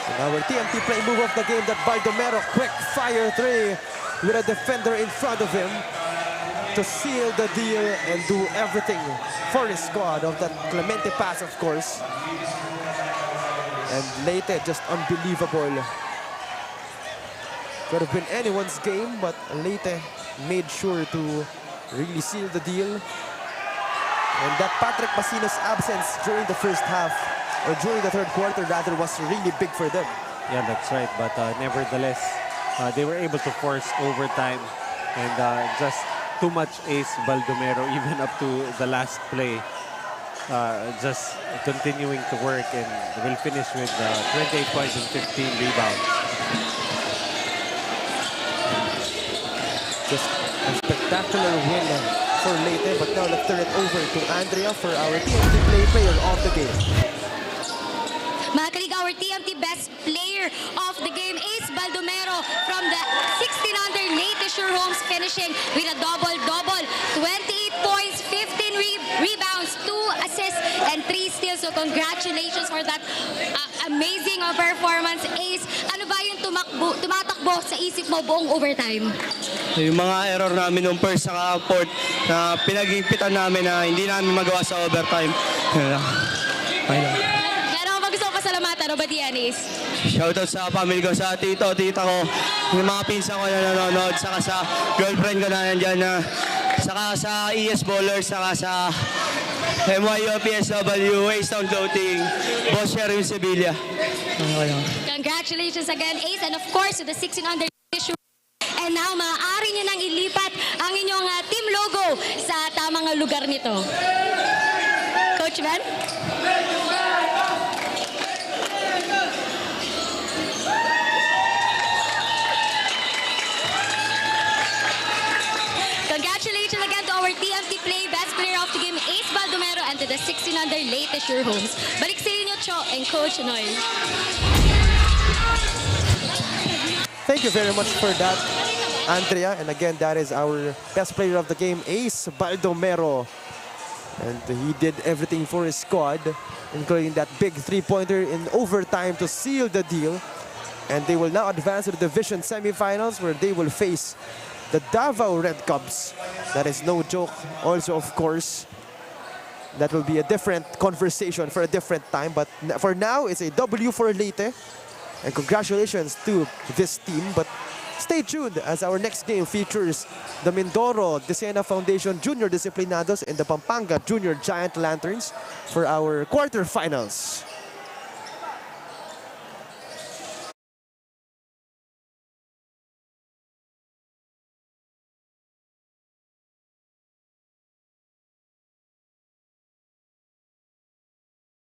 And our TMT play move of the game, that Baldomero quick fire 3 with a defender in front of him to seal the deal and do everything for his squad. Of that Clemente pass, of course. And Leyte just unbelievable. Could have been anyone's game, but Leyte made sure to really seal the deal. And that Patrick Pasino's absence during the first half, or during the third quarter rather, was really big for them. Yeah, that's right. But nevertheless, they were able to force overtime. And just too much ace Baldomero even up to the last play. Just continuing to work and will finish with 28 points and 15 rebounds. Just a spectacular win for Leyte, but now let's turn it over to Andrea for our TMT player of the game. Mga kalig, our TMT best player of the game, Ace Baldomero from the 16 under Leyte Sure Homes, finishing with a double-double. 28 points, 15 rebounds, 2 assists, and 3 steals. So congratulations for that amazing performance, Ace. Ano ba yung tumatakbo sa isip mo buong overtime? Yung mga error namin nung first saka fourth na pinagigpitan namin na hindi namin magawa sa overtime. Yun lang. Okay lang. Pasalamatan, ano ba diyan, Ace? Shoutout sa family ko, sa tito, tita ko, yung mga pinsan ko na nanonood, saka sa girlfriend ko na nandyan, saka sa ES Bowlers, saka sa MYO, PSW, Waystone Clothing, Boss Sherwin Sevilla. Congratulations again, Ace, and of course to the 16 under issue. And now, maaari nyo nang ilipat ang inyong team logo sa tamang lugar nito. Coach Ben? Congratulations again to our TMT Play Best Player of the Game, Ace Baldomero, and to the 16 under Leyte Sure Homes. Balik sa inyo, Cho and Coach Noy. Thank you very much for that, Andrea. And again, that is our best player of the game, Ace Baldomero. And he did everything for his squad, including that big three-pointer in overtime to seal the deal. And they will now advance to the division semifinals, where they will face the Davao Red Cubs. That is no joke. Also, of course, that will be a different conversation for a different time. But for now, it's a W for Leyte. And congratulations to this team. But stay tuned as our next game features the Mindoro Decena Foundation Junior Disciplinados and the Pampanga Junior Giant Lanterns for our quarterfinals.